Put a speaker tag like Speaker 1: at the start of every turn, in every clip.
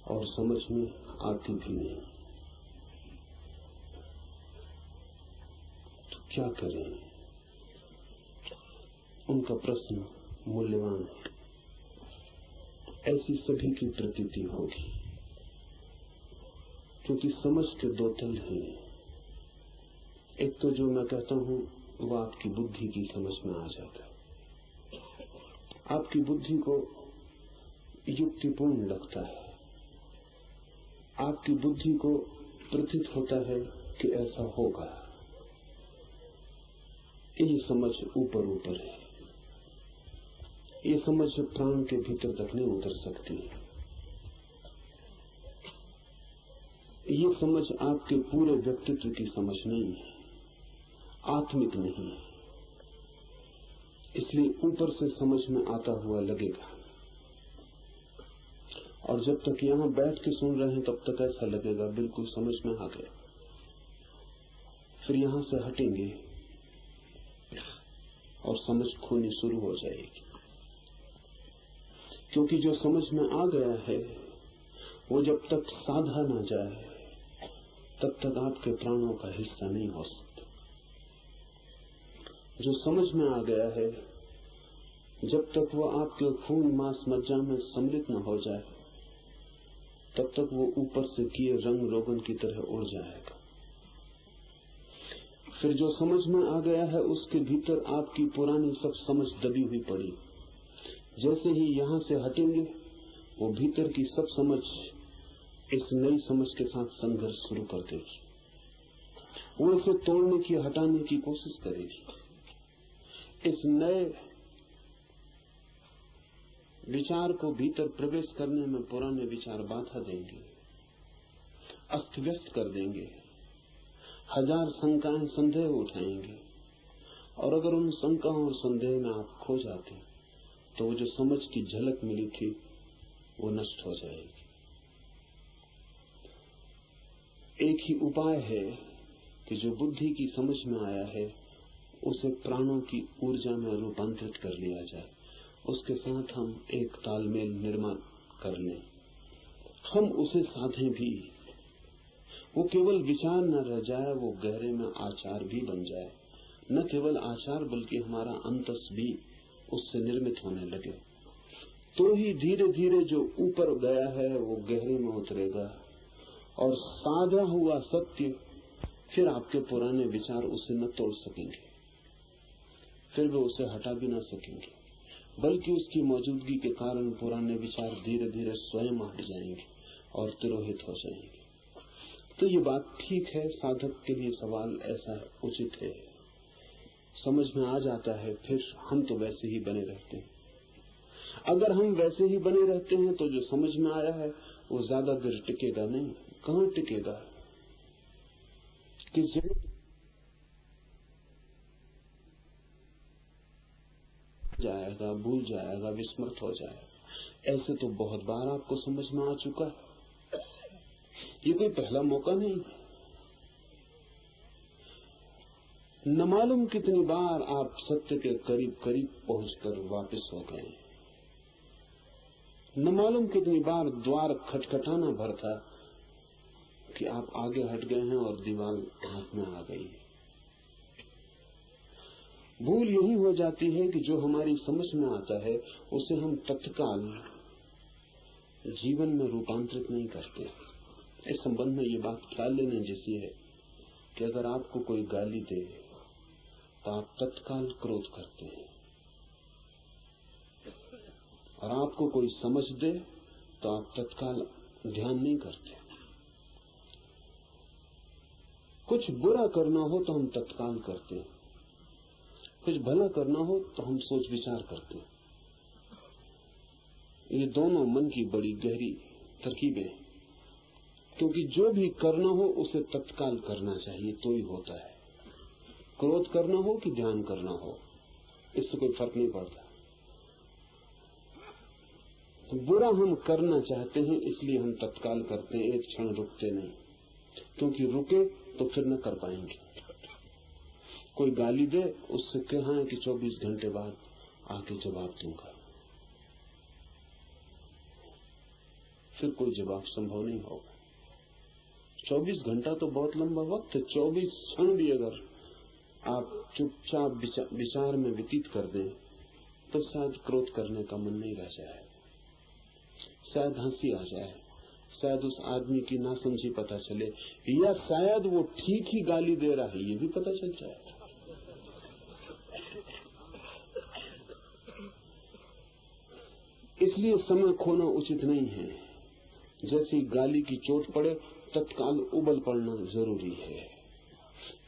Speaker 1: और समझ में आती भी नहीं। तो क्या करें? उनका प्रश्न मूल्यवान है। ऐसी सभी की प्रतीति होगी, क्योंकि समझ के दो तल हैं। एक तो जो मैं कहता हूं वो आपकी बुद्धि की समझ में आ जाता है, आपकी बुद्धि को युक्तिपूर्ण लगता है, आपकी बुद्धि को प्रतीत होता है कि ऐसा होगा। ये समझ ऊपर ऊपर है, ये समझ प्राण के भीतर तक नहीं उतर सकती। ये समझ आपके पूरे व्यक्तित्व की समझ नहीं है, आत्मिक नहीं है, इसलिए ऊपर से समझ में आता हुआ लगेगा। और जब तक यहां बैठ के सुन रहे हैं तब तक ऐसा लगेगा बिल्कुल समझ में आ गया। फिर यहां से हटेंगे और समझ खोनी शुरू हो जाएगी, क्योंकि जो समझ में आ गया है वो जब तक साधा ना जाए तब तक आपके प्राणों का हिस्सा नहीं हो सकता। जो समझ में आ गया है जब तक वो आपके खून मांस मज्जा में सम्मिलित न हो जाए तब तक वो ऊपर से किए रंग रोगन की तरह उड़ जाएगा। फिर जो समझ में आ गया है उसके भीतर आपकी पुरानी सब समझ दबी हुई पड़ी। जैसे ही यहां से हटेंगे वो भीतर की सब समझ इस नई समझ के साथ संघर्ष शुरू कर देगी। वो इसे तोड़ने की, हटाने की कोशिश करेगी। इस नए विचार को भीतर प्रवेश करने में पुराने विचार बाधा देंगे, अस्त व्यस्त कर देंगे, हजार शंकाएं संदेह उठाएंगे। और अगर उन शंकाओं और संदेह में आप खो जाते तो वो जो समझ की झलक मिली थी वो नष्ट हो जाएगी। एक ही उपाय है कि जो बुद्धि की समझ में आया है उसे प्राणों की ऊर्जा में रूपांतरित कर लिया जाए, उसके साथ हम एक तालमेल निर्माण कर लें, हम उसे साधें भी। वो केवल विचार न रह जाए, वो गहरे में आचार भी बन जाए। न केवल आचार बल्कि हमारा अंतस भी उससे निर्मित होने लगे, तो ही धीरे धीरे जो ऊपर गया है वो गहरे में उतरेगा और साधा हुआ सत्य फिर आपके पुराने विचार उसे न तोड़ सकेंगे, फिर वे उसे हटा भी न सकेंगे, बल्कि उसकी मौजूदगी के कारण पुराने विचार धीरे धीरे स्वयं हट जाएंगे और तिरोहित हो जाएंगे। तो ये बात ठीक है, साधक के लिए सवाल ऐसा उचित है। समझ में आ जाता है फिर हम तो वैसे ही बने रहते हैं। अगर हम वैसे ही बने रहते हैं तो जो समझ में आया है वो ज्यादा देर टिकेगा नहीं। कहां टिकेगा? किस जगह जाएगा, भूल जाएगा, विस्मृत हो जाएगा। ऐसे तो बहुत बार आपको समझ में आ चुका है, ये कोई पहला मौका नहीं। न मालूम कितनी बार आप सत्य के करीब करीब पहुंचकर वापस हो गए, न मालूम कितनी बार द्वार खटखटाना भर था कि आप आगे हट गए हैं और दीवार हाथ में आ गई। भूल यही हो जाती है कि जो हमारी समझ में आता है उसे हम तत्काल जीवन में रूपांतरित नहीं करते। इस संबंध में ये बात ख्याल लेने जैसी है कि अगर आपको कोई गाली दे तो आप तत्काल क्रोध करते हैं, और आपको कोई समझ दे तो आप तत्काल ध्यान नहीं करते। कुछ बुरा करना हो तो हम तत्काल करते हैं, कुछ भला करना हो तो हम सोच विचार करते हैं। ये दोनों मन की बड़ी गहरी तरकीबें, क्योंकि जो भी करना हो उसे तत्काल करना चाहिए तो ही होता है। क्रोध करना हो कि ध्यान करना हो, इससे कोई फर्क नहीं पड़ता। तो बुरा हम करना चाहते हैं इसलिए हम तत्काल करते हैं, एक क्षण रुकते नहीं, क्योंकि रुके तो फिर न कर पाएंगे। कोई गाली दे उससे कहा है कि 24 घंटे बाद आके जवाब दूंगा, फिर कोई जवाब संभव नहीं होगा। 24 घंटा तो बहुत लंबा वक्त है। 24 क्षण भी अगर आप चुपचाप विचार में व्यतीत कर दें तो शायद क्रोध करने का मन नहीं रह जाए, शायद हंसी आ जाए, शायद उस आदमी की नासमझी पता चले, या शायद वो ठीक ही गाली दे रहा है ये भी पता चल जाए। इसलिए समय खोना उचित नहीं है। जैसी गाली की चोट पड़े तत्काल उबल पड़ना जरूरी है,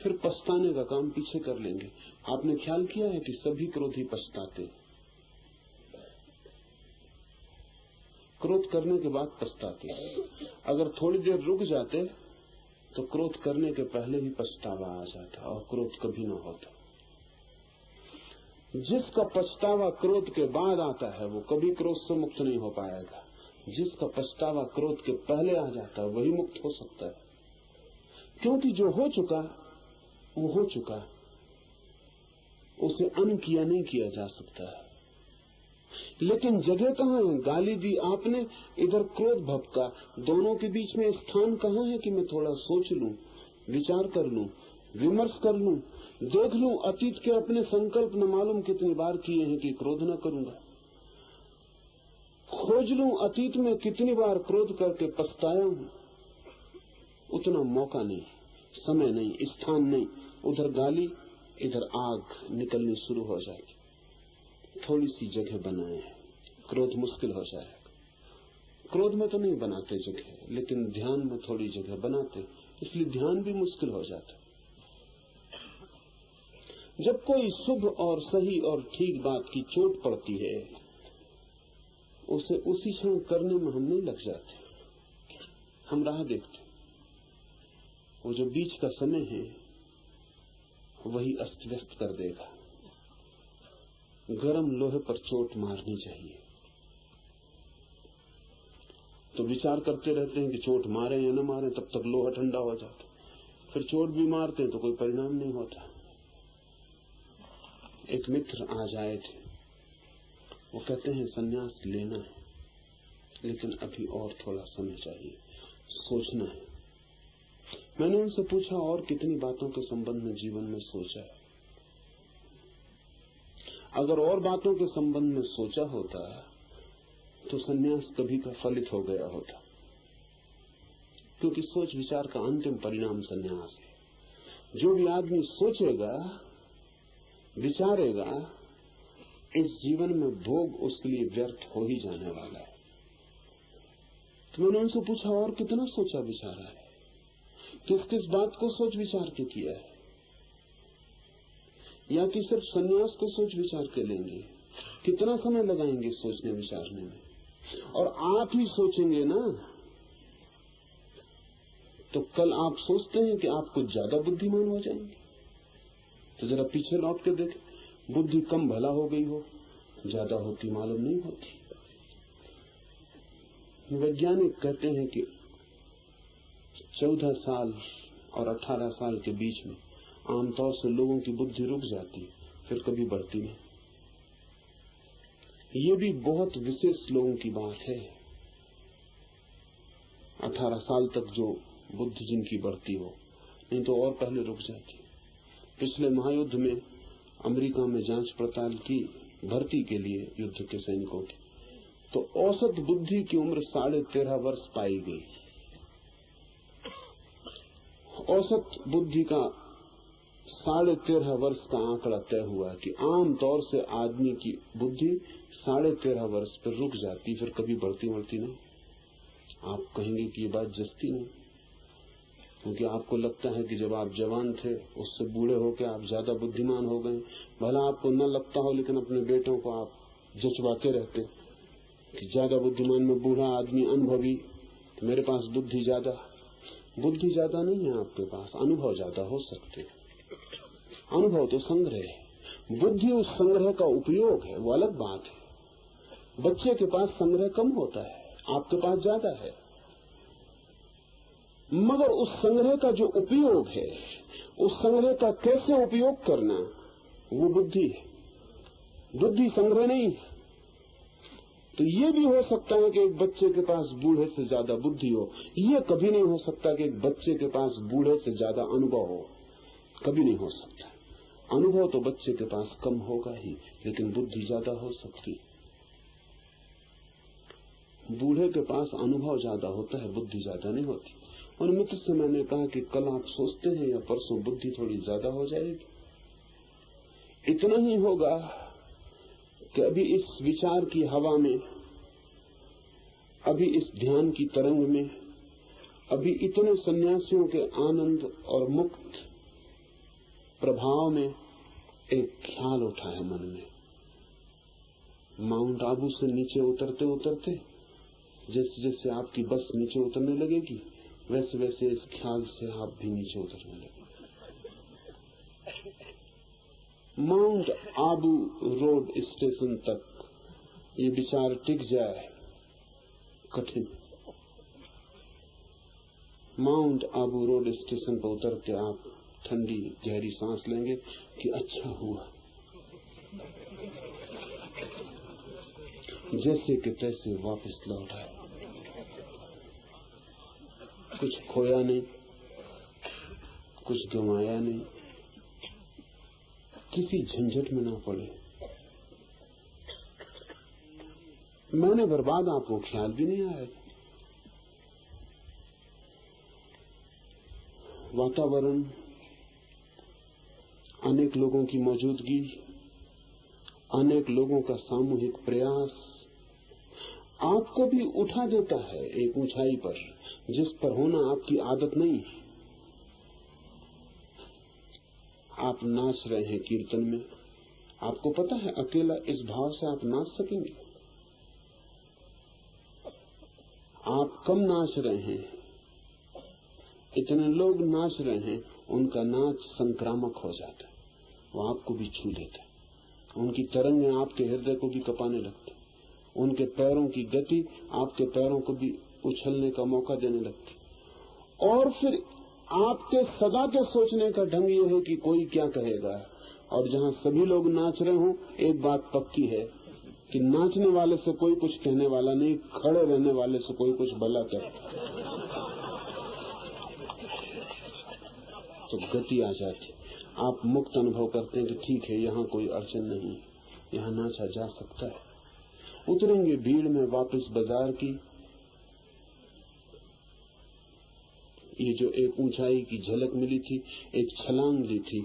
Speaker 1: फिर पछताने का काम पीछे कर लेंगे। आपने ख्याल किया है कि सभी क्रोधी पछताते, क्रोध करने के बाद पछताते। अगर थोड़ी देर रुक जाते तो क्रोध करने के पहले ही पछतावा आ जाता और क्रोध कभी न होता। जिसका पछतावा क्रोध के बाद आता है वो कभी क्रोध से मुक्त नहीं हो पाएगा। जिसका पछतावा क्रोध के पहले आ जाता है वही मुक्त हो सकता है, क्योंकि जो हो चुका वो हो चुका, उसे अन किया नहीं किया जा सकता है। लेकिन जगह कहाँ है? गाली दी आपने, इधर क्रोध भपका, दोनों के बीच में स्थान कहाँ है कि मैं थोड़ा सोच लूं, विचार कर लूं, विमर्श कर लूं, देख लूं अतीत के अपने संकल्प न मालूम कितनी बार किए हैं कि क्रोध न करूंगा, खोज लूं अतीत में कितनी बार क्रोध करके पछताया हूं। उतना मौका नहीं, समय नहीं, स्थान नहीं। उधर गाली, इधर आग निकलनी शुरू हो जाएगी। थोड़ी सी जगह बनाए, क्रोध मुश्किल हो जाएगा। क्रोध में तो नहीं बनाते जगह, लेकिन ध्यान में थोड़ी जगह बनाते, इसलिए ध्यान भी मुश्किल हो जाता। जब कोई शुभ और सही और ठीक बात की चोट पड़ती है उसे उसी क्षण करने में हम नहीं लग जाते, हम राह देखते। वो जो बीच का समय है वही अस्त व्यस्त कर देगा। गरम लोहे पर चोट मारनी चाहिए, तो विचार करते रहते हैं कि चोट मारे या न मारे, तब तक लोहा ठंडा हो जाता। फिर चोट भी मारते हैं तो कोई परिणाम नहीं होता। एक मित्र आज आए थे, वो कहते हैं संन्यास लेना है लेकिन अभी और थोड़ा समय चाहिए, सोचना है। मैंने उनसे पूछा और कितनी बातों के संबंध में जीवन में सोचा है? अगर और बातों के संबंध में सोचा होता तो संन्यास कभी का फलित हो गया होता, क्योंकि सोच विचार का अंतिम परिणाम संन्यास है। जो भी आदमी सोचेगा, विचारेगा, इस जीवन में भोग उसके लिए व्यर्थ हो ही जाने वाला है। तो मैंने उनसे पूछा और कितना सोचा विचारा है, किस किस बात को सोच विचार के किया है, या कि सिर्फ संन्यास को सोच विचार के लेंगे? कितना समय लगाएंगे सोचने विचारने में? और आप ही सोचेंगे ना, तो कल आप सोचते हैं कि आप कुछ ज्यादा बुद्धिमान हो जाएंगे, तो जरा पीछे लौट के देखें, बुद्धि कम भला हो गई हो, ज्यादा होती मालूम नहीं होती। वैज्ञानिक कहते हैं कि 14 साल और 18 साल के बीच में आमतौर से लोगों की बुद्धि रुक जाती, फिर कभी बढ़ती नहीं। ये भी बहुत विशेष लोगों की बात है। 18 साल तक जो बुद्धि जिनकी बढ़ती हो, नहीं तो और पहले रुक जाती। पिछले महायुद्ध में अमेरिका में जांच पड़ताल की भर्ती के लिए युद्ध के सैनिकों की, तो औसत बुद्धि की उम्र 13.5 वर्ष पाई गई। औसत बुद्धि का 13.5 वर्ष का आंकड़ा तय हुआ कि आम तौर से आदमी की बुद्धि 13.5 वर्ष पर रुक जाती, फिर कभी बढ़ती नहीं। आप कहेंगे कि ये बात जस्ती नहीं, क्योंकि आपको लगता है कि जब आप जवान थे उससे बूढ़े होकर आप ज्यादा बुद्धिमान हो गए। भला आपको न लगता हो, लेकिन अपने बेटों को आप जचवाते रहते कि ज्यादा बुद्धिमान में बूढ़ा आदमी, अनुभवी, तो मेरे पास बुद्धि ज्यादा। बुद्धि ज्यादा नहीं है आपके पास, अनुभव ज्यादा हो सकते। अनुभव तो संग्रह है, बुद्धि उस संग्रह का उपयोग है, वो अलग बात है। बच्चे के पास संग्रह कम होता है, आपके पास ज्यादा है, मगर उस संग्रह का जो उपयोग है, उस संग्रह का कैसे उपयोग करना, वो बुद्धि है। बुद्धि संग्रह नहीं है। तो ये भी हो सकता है कि एक बच्चे के पास बूढ़े से ज्यादा बुद्धि हो। ये कभी नहीं हो सकता कि एक बच्चे के पास बूढ़े से ज्यादा अनुभव हो, कभी नहीं हो सकता। अनुभव तो बच्चे के पास कम होगा ही, लेकिन बुद्धि ज्यादा हो सकती। बूढ़े के पास अनुभव ज्यादा होता है, बुद्धि ज्यादा नहीं होती। और मित्र से मैंने कहा कि कल आप सोचते हैं या परसों बुद्धि थोड़ी ज्यादा हो जाएगी। इतना ही होगा कि अभी इस विचार की हवा में, अभी इस ध्यान की तरंग में, अभी इतने सन्यासियों के आनंद और मुक्त प्रभाव में एक ख्याल उठा है मन में। माउंट आबू से नीचे उतरते उतरते जैसे जैसे आपकी बस नीचे उतरने लगेगी, वैसे वैसे इस ख्याल से आप भी नीचे उतरने लगेंगे। माउंट आबू रोड स्टेशन तक ये विचार टिक जाए कठिन। माउंट आबू रोड स्टेशन पर उतर के आप ठंडी गहरी सांस लेंगे कि अच्छा हुआ, जैसे कि तैसे वापस लौट आए, कुछ खोया नहीं, कुछ गंवाया नहीं, किसी झंझट में ना पड़े। मैंने बर्बाद आपको ख्याल भी नहीं आया। वातावरण, अनेक लोगों की मौजूदगी, अनेक लोगों का सामूहिक प्रयास आपको भी उठा देता है एक ऊंचाई पर जिस पर होना आपकी आदत नहीं है। आप नाच रहे हैं कीर्तन में, आपको पता है अकेला इस भाव से आप नाच सकेंगे। आप कम नाच रहे हैं, इतने लोग नाच रहे हैं, उनका नाच संक्रामक हो जाता है, वो आपको भी छू लेता है। उनकी तरंगें आपके हृदय को भी कपाने लगती, उनके पैरों की गति आपके पैरों को भी उछलने का मौका देने लगती। और फिर आपके सदा के सोचने का ढंग ये है कि कोई क्या कहेगा। और जहाँ सभी लोग नाच रहे हों, एक बात पक्की है कि नाचने वाले से कोई कुछ कहने वाला नहीं, खड़े रहने वाले से कोई कुछ भला करे। तो गति आ जाती, आप मुक्त अनुभव करते हैं कि ठीक है, यहाँ कोई अड़चन नहीं, यहाँ नाचा जा सकता है। उतरेंगे भीड़ में वापस बाजार की, ये जो एक ऊंचाई की झलक मिली थी, एक छलांग ली थी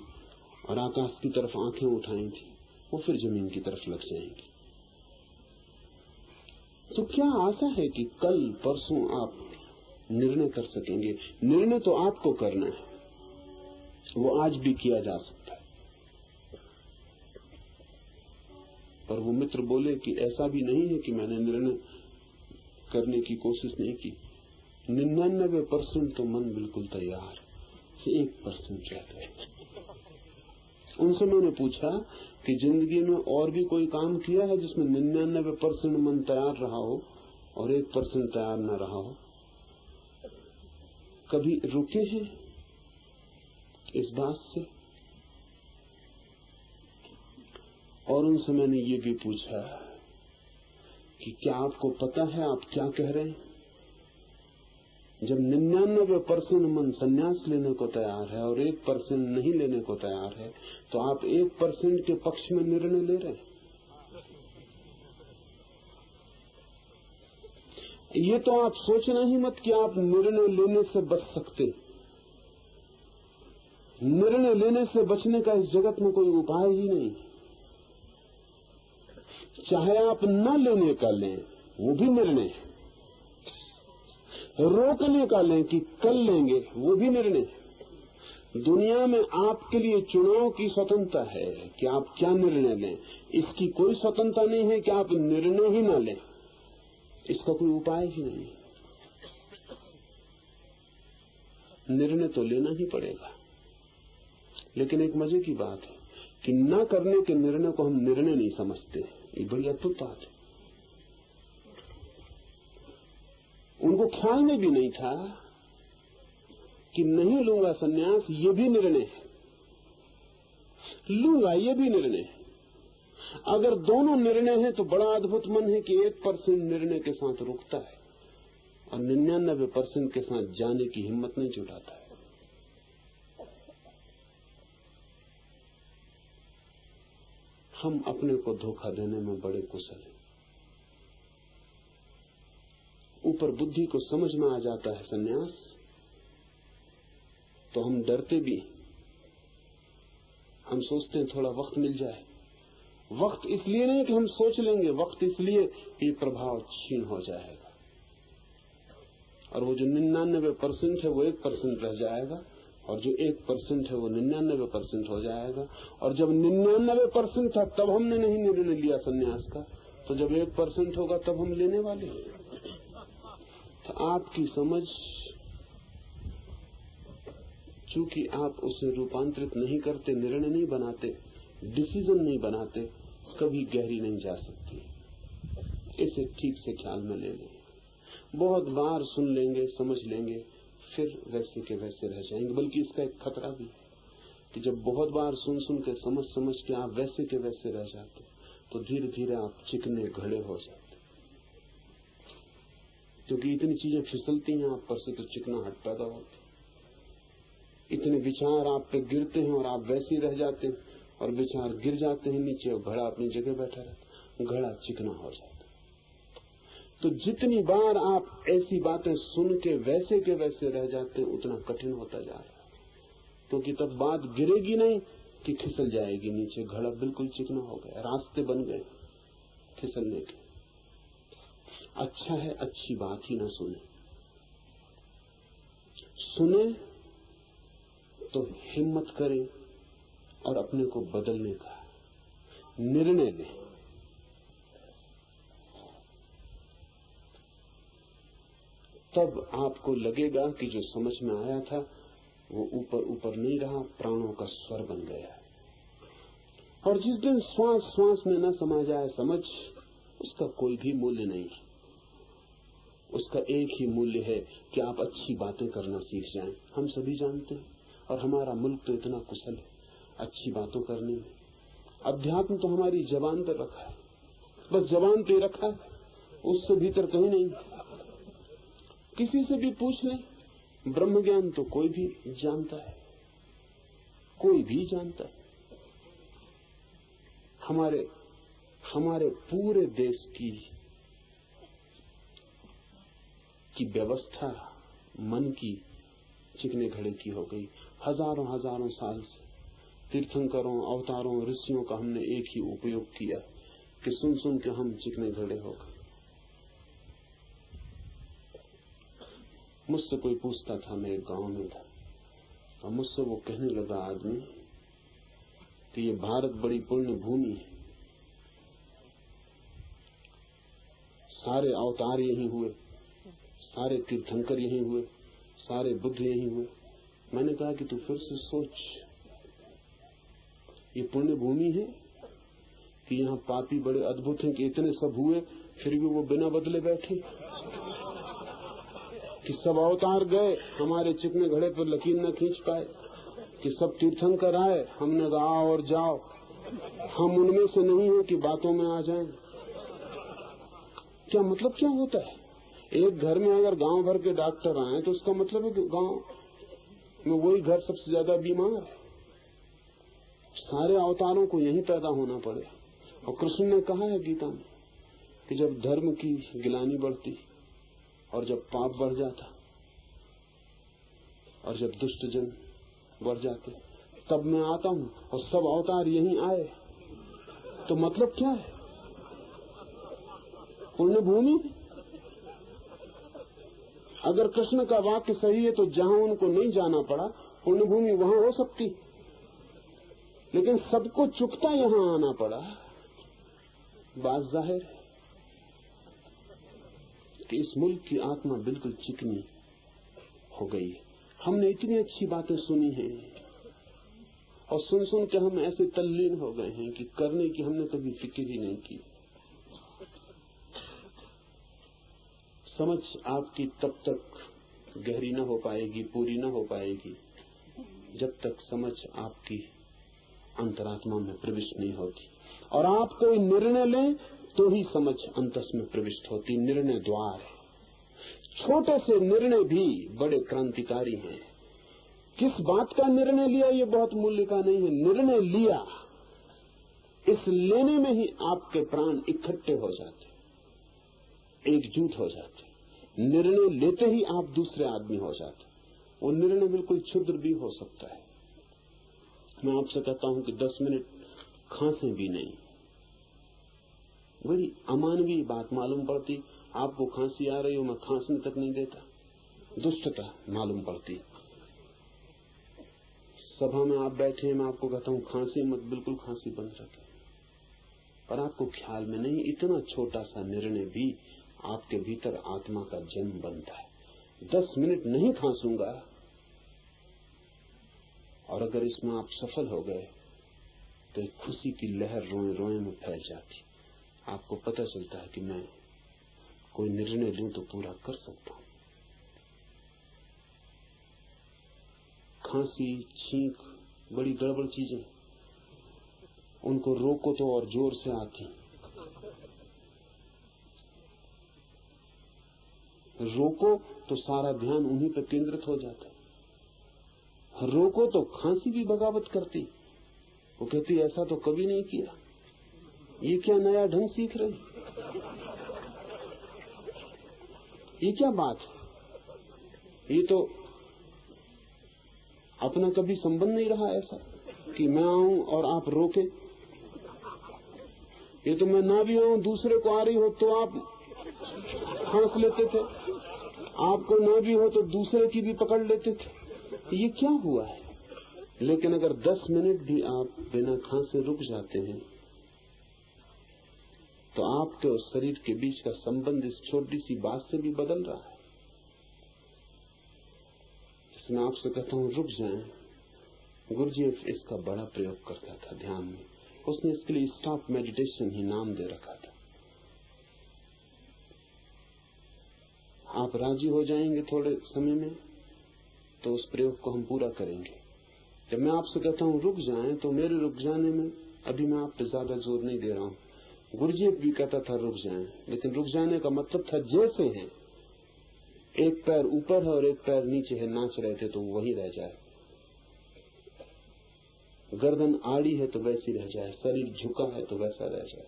Speaker 1: और आकाश की तरफ आंखें उठाई थी, वो फिर जमीन की तरफ लग जाएंगी। तो क्या आशा है कि कल परसों आप निर्णय कर सकेंगे? निर्णय तो आपको करना है, वो आज भी किया जा सकता है। पर वो मित्र बोले कि ऐसा भी नहीं है कि मैंने निर्णय करने की कोशिश नहीं की। 99% तो मन बिल्कुल तैयार, 1% रहता है। उनसे मैंने पूछा कि जिंदगी में और भी कोई काम किया है जिसमें 99% मन तैयार रहा हो और 1% तैयार न रहा हो? कभी रुके हैं इस बात से? और उनसे मैंने ये भी पूछा कि क्या आपको पता है आप क्या कह रहे हैं? जब 99% मन संन्यास लेने को तैयार है और 1% नहीं लेने को तैयार है, तो आप 1% के पक्ष में निर्णय ले रहे हैं। ये तो आप सोचना ही मत कि आप निर्णय लेने से बच सकते। निर्णय लेने से बचने का इस जगत में कोई उपाय ही नहीं। चाहे आप न लेने का लें, वो भी निर्णय है। रोकने का लें कि कल लेंगे, वो भी निर्णय है। दुनिया में आपके लिए चुनाव की स्वतंत्रता है कि आप क्या निर्णय लें। इसकी कोई स्वतंत्रता नहीं है कि आप निर्णय ही ना लें, इसका कोई उपाय ही नहीं। निर्णय तो लेना ही पड़ेगा। लेकिन एक मजे की बात है कि न करने के निर्णय को हम निर्णय नहीं समझते। ये बड़ी अद्भुत बात है। उनको ख्याल में भी नहीं था कि नहीं लूंगा सन्यास, ये भी निर्णय है। लूंगा, ये भी निर्णय है। अगर दोनों निर्णय है तो बड़ा अद्भुत मन है कि 1% निर्णय के साथ रुकता है और 99% के साथ जाने की हिम्मत नहीं जुटाता है। हम अपने को धोखा देने में बड़े कुशल हैं। ऊपर बुद्धि को समझ में आ जाता है सन्यास, तो हम डरते भी। हम सोचते हैं थोड़ा वक्त मिल जाए। वक्त इसलिए नहीं कि हम सोच लेंगे, वक्त इसलिए ये प्रभाव क्षीण हो जाएगा और वो जो 99% है वो 1% रह जाएगा और जो 1% है वो 99% हो जाएगा। और जब 99% था तब हमने नहीं निर्णय लिया सन्यास का, तो जब 1% होगा तब हम लेने वाले हैं। तो आपकी समझ, चूंकि आप उसे रूपांतरित नहीं करते, निर्णय नहीं बनाते, डिसीजन नहीं बनाते, कभी गहरी नहीं जा सकती। इसे ठीक से ख्याल में ले लें। बहुत बार सुन लेंगे, समझ लेंगे, फिर वैसे के वैसे रह जाएंगे। बल्कि इसका एक खतरा भी है कि जब बहुत बार सुन सुन के समझ के आप वैसे के वैसे रह जाते, तो धीरे धीरे आप चिकने घड़े हो जाते, क्योंकि इतनी चीजें फिसलती हैं आप पर से, तो चिकनाहट पैदा होती। इतने विचार आप पे गिरते हैं और आप वैसे ही रह जाते हैं, और विचार गिर जाते हैं नीचे और घड़ा अपनी जगह बैठा रहता, घड़ा चिकना हो जाता। तो जितनी बार आप ऐसी बातें सुन के वैसे रह जाते हैं, उतना कठिन होता जा रहा है, क्योंकि तब बात गिरेगी नहीं कि फिसल जाएगी नीचे। घड़ा बिल्कुल चिकना हो गया, रास्ते बन गए फिसलने के। अच्छा है अच्छी बात ही ना सुने, सुने तो हिम्मत करें और अपने को बदलने का निर्णय लें। तब आपको लगेगा कि जो समझ में आया था वो ऊपर ऊपर नहीं रहा, प्राणों का स्वर बन गया। और जिस दिन श्वास श्वास में न समा जाए समझ, उसका कोई भी मूल्य नहीं। उसका एक ही मूल्य है कि आप अच्छी बातें करना सीख जाएं। हम सभी जानते हैं, और हमारा मुल्क तो इतना कुशल है अच्छी बातों करने में। अध्यात्म तो हमारी जबान पर रखा है, बस जबान पे रखा है, उससे भीतर कहीं नहीं। किसी से भी पूछ लें, ब्रह्म ज्ञान तो कोई भी जानता है, कोई भी जानता है। हमारे पूरे देश की व्यवस्था मन की चिकने घड़े की हो गई। हजारों साल से तीर्थंकरों, अवतारों, ऋषियों का हमने एक ही उपयोग किया कि सुन सुन के हम चिकने घड़े हो गए। मुझसे कोई पूछता था, मैं एक गांव में था, और मुझसे वो कहने लगा आदमी कि ये भारत बड़ी पुण्य भूमि है, सारे अवतार यहीं हुए, सारे तीर्थंकर यहीं हुए, सारे बुद्ध यहीं हुए। मैंने कहा कि तू फिर से सोच, ये पुण्य भूमि है कि यहाँ पापी बड़े अद्भुत हैं कि इतने सब हुए फिर भी वो बिना बदले बैठे, कि सब अवतार गए हमारे चिकने घड़े पर लकीर न खींच पाए, कि सब तीर्थंकर आए हमने कहा और जाओ, हम उनमें से नहीं है कि बातों में आ जाएं। क्या मतलब क्या होता है? एक घर में अगर गांव भर के डॉक्टर आए तो उसका मतलब है कि गांव में वही घर सबसे ज्यादा बीमार है। सारे अवतारों को यही पैदा होना पड़े। और कृष्ण ने कहा है गीता में कि जब धर्म की गिलानी बढ़ती और जब पाप बढ़ जाता और जब दुष्ट जन बढ़ जाते, तब मैं आता हूँ और सब अवतार यहीं आए। तो मतलब क्या है? पुण्य भूमि। अगर कृष्ण का वाक्य सही है तो जहां उनको नहीं जाना पड़ा पुण्य भूमि वहां हो सकती, लेकिन सबको चुकता यहां आना पड़ा। बात जाहिर है कि इस मुल्क की आत्मा बिल्कुल चिकनी हो गई। हमने इतनी अच्छी बातें सुनी हैं और सुन सुन के हम ऐसे तल्लीन हो गए हैं कि करने की हमने कभी फिक्र ही नहीं की। समझ आपकी तब तक गहरी न हो पाएगी, पूरी न हो पाएगी, जब तक समझ आपकी अंतरात्मा में प्रविष्ट नहीं होती। और आप कोई निर्णय लें तो ही समझ अंतस में प्रविष्ट होती। निर्णय द्वार है। छोटे से निर्णय भी बड़े क्रांतिकारी हैं। किस बात का निर्णय लिया ये बहुत मूल्य का नहीं है। निर्णय लिया, इस लेने में ही आपके प्राण इकट्ठे हो जाते, एकजुट हो जाते। निर्णय लेते ही आप दूसरे आदमी हो जाते। वो निर्णय बिल्कुल क्षुद्र भी हो सकता है। मैं आपसे कहता हूं कि 10 मिनट खांसे भी नहीं, बड़ी अमानवीय बात मालूम पड़ती। आपको खांसी आ रही हो, मैं खांसने तक नहीं देता, दुष्टता मालूम पड़ती। सभा में आप बैठे हैं, मैं आपको कहता हूं खांसी मत, बिल्कुल खांसी बंद रखें, पर आपको ख्याल में नहीं, इतना छोटा सा निर्णय भी आपके भीतर आत्मा का जन्म बनता है। 10 मिनट नहीं खांसूंगा, और अगर इसमें आप सफल हो गए तो एक खुशी की लहर रोए रोए में फैल जाती। आपको पता चलता है कि मैं कोई निर्णय लूं तो पूरा कर सकता हूं। खांसी, छींक बड़ी गड़बड़ चीजें, उनको रोको तो और जोर से आती, रोको तो सारा ध्यान उन्हीं पर केंद्रित हो जाता है। रोको तो खांसी भी बगावत करती, वो कहती ऐसा तो कभी नहीं किया, ये क्या नया ढंग सीख रही, ये क्या बात है, ये तो अपना कभी संबंध नहीं रहा ऐसा कि मैं आऊं और आप रोके। ये तो मैं ना भी आऊं, दूसरे को आ रही हो तो आप खांस लेते थे, आपको ना भी हो तो दूसरे की भी पकड़ लेते थे। ये क्या हुआ है? लेकिन अगर 10 मिनट भी आप बिना खांसे रुक जाते हैं तो आपके और शरीर के बीच का संबंध इस छोटी सी बात से भी बदल रहा है। मैं आपसे कहता हूं रुक जाएं। गुरुजीएफ इसका बड़ा प्रयोग करता था ध्यान में। उसने इसके लिए स्टॉप मेडिटेशन ही नाम दे रखा था। आप राजी हो जाएंगे थोड़े समय में तो उस प्रयोग को हम पूरा करेंगे। जब मैं आपसे कहता हूं रुक जाएं तो मेरे रुक जाने में अभी मैं आप पे ज्यादा जोर नहीं दे रहा हूं। गुरुजीएफ भी कहता था रुक जाएं, लेकिन रुक जाने का मतलब था जैसे है, एक पैर ऊपर है और एक पैर नीचे है, नाच रहे थे तो वही रह जाए, गर्दन आड़ी है तो वैसी रह जाए, शरीर झुका है तो वैसा रह जाए,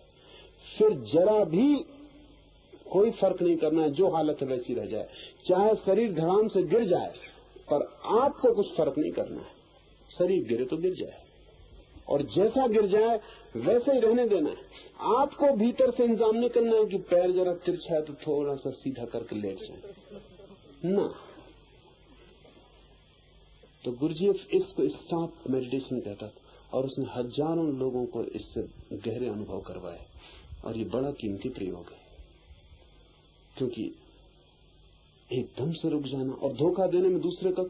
Speaker 1: फिर जरा भी कोई फर्क नहीं करना है, जो हालत है वैसी रह जाए, चाहे शरीर धड़ाम से गिर जाए पर आपको कुछ फर्क नहीं करना है। शरीर गिरे तो गिर जाए और जैसा गिर जाए वैसे ही रहने देना है। आपको भीतर से इंतजाम नहीं करना है कि पैर जरा तिरछा है तो थोड़ा सा सीधा करके लेट जाए ना। तो गुरुजीएफ इसको स्टॉप मेडिटेशन कहता था और उसने हजारों लोगों को इससे गहरे अनुभव करवाए और ये बड़ा कीमती प्रयोग है, क्योंकि एकदम से रुक जाना और धोखा देने में दूसरे को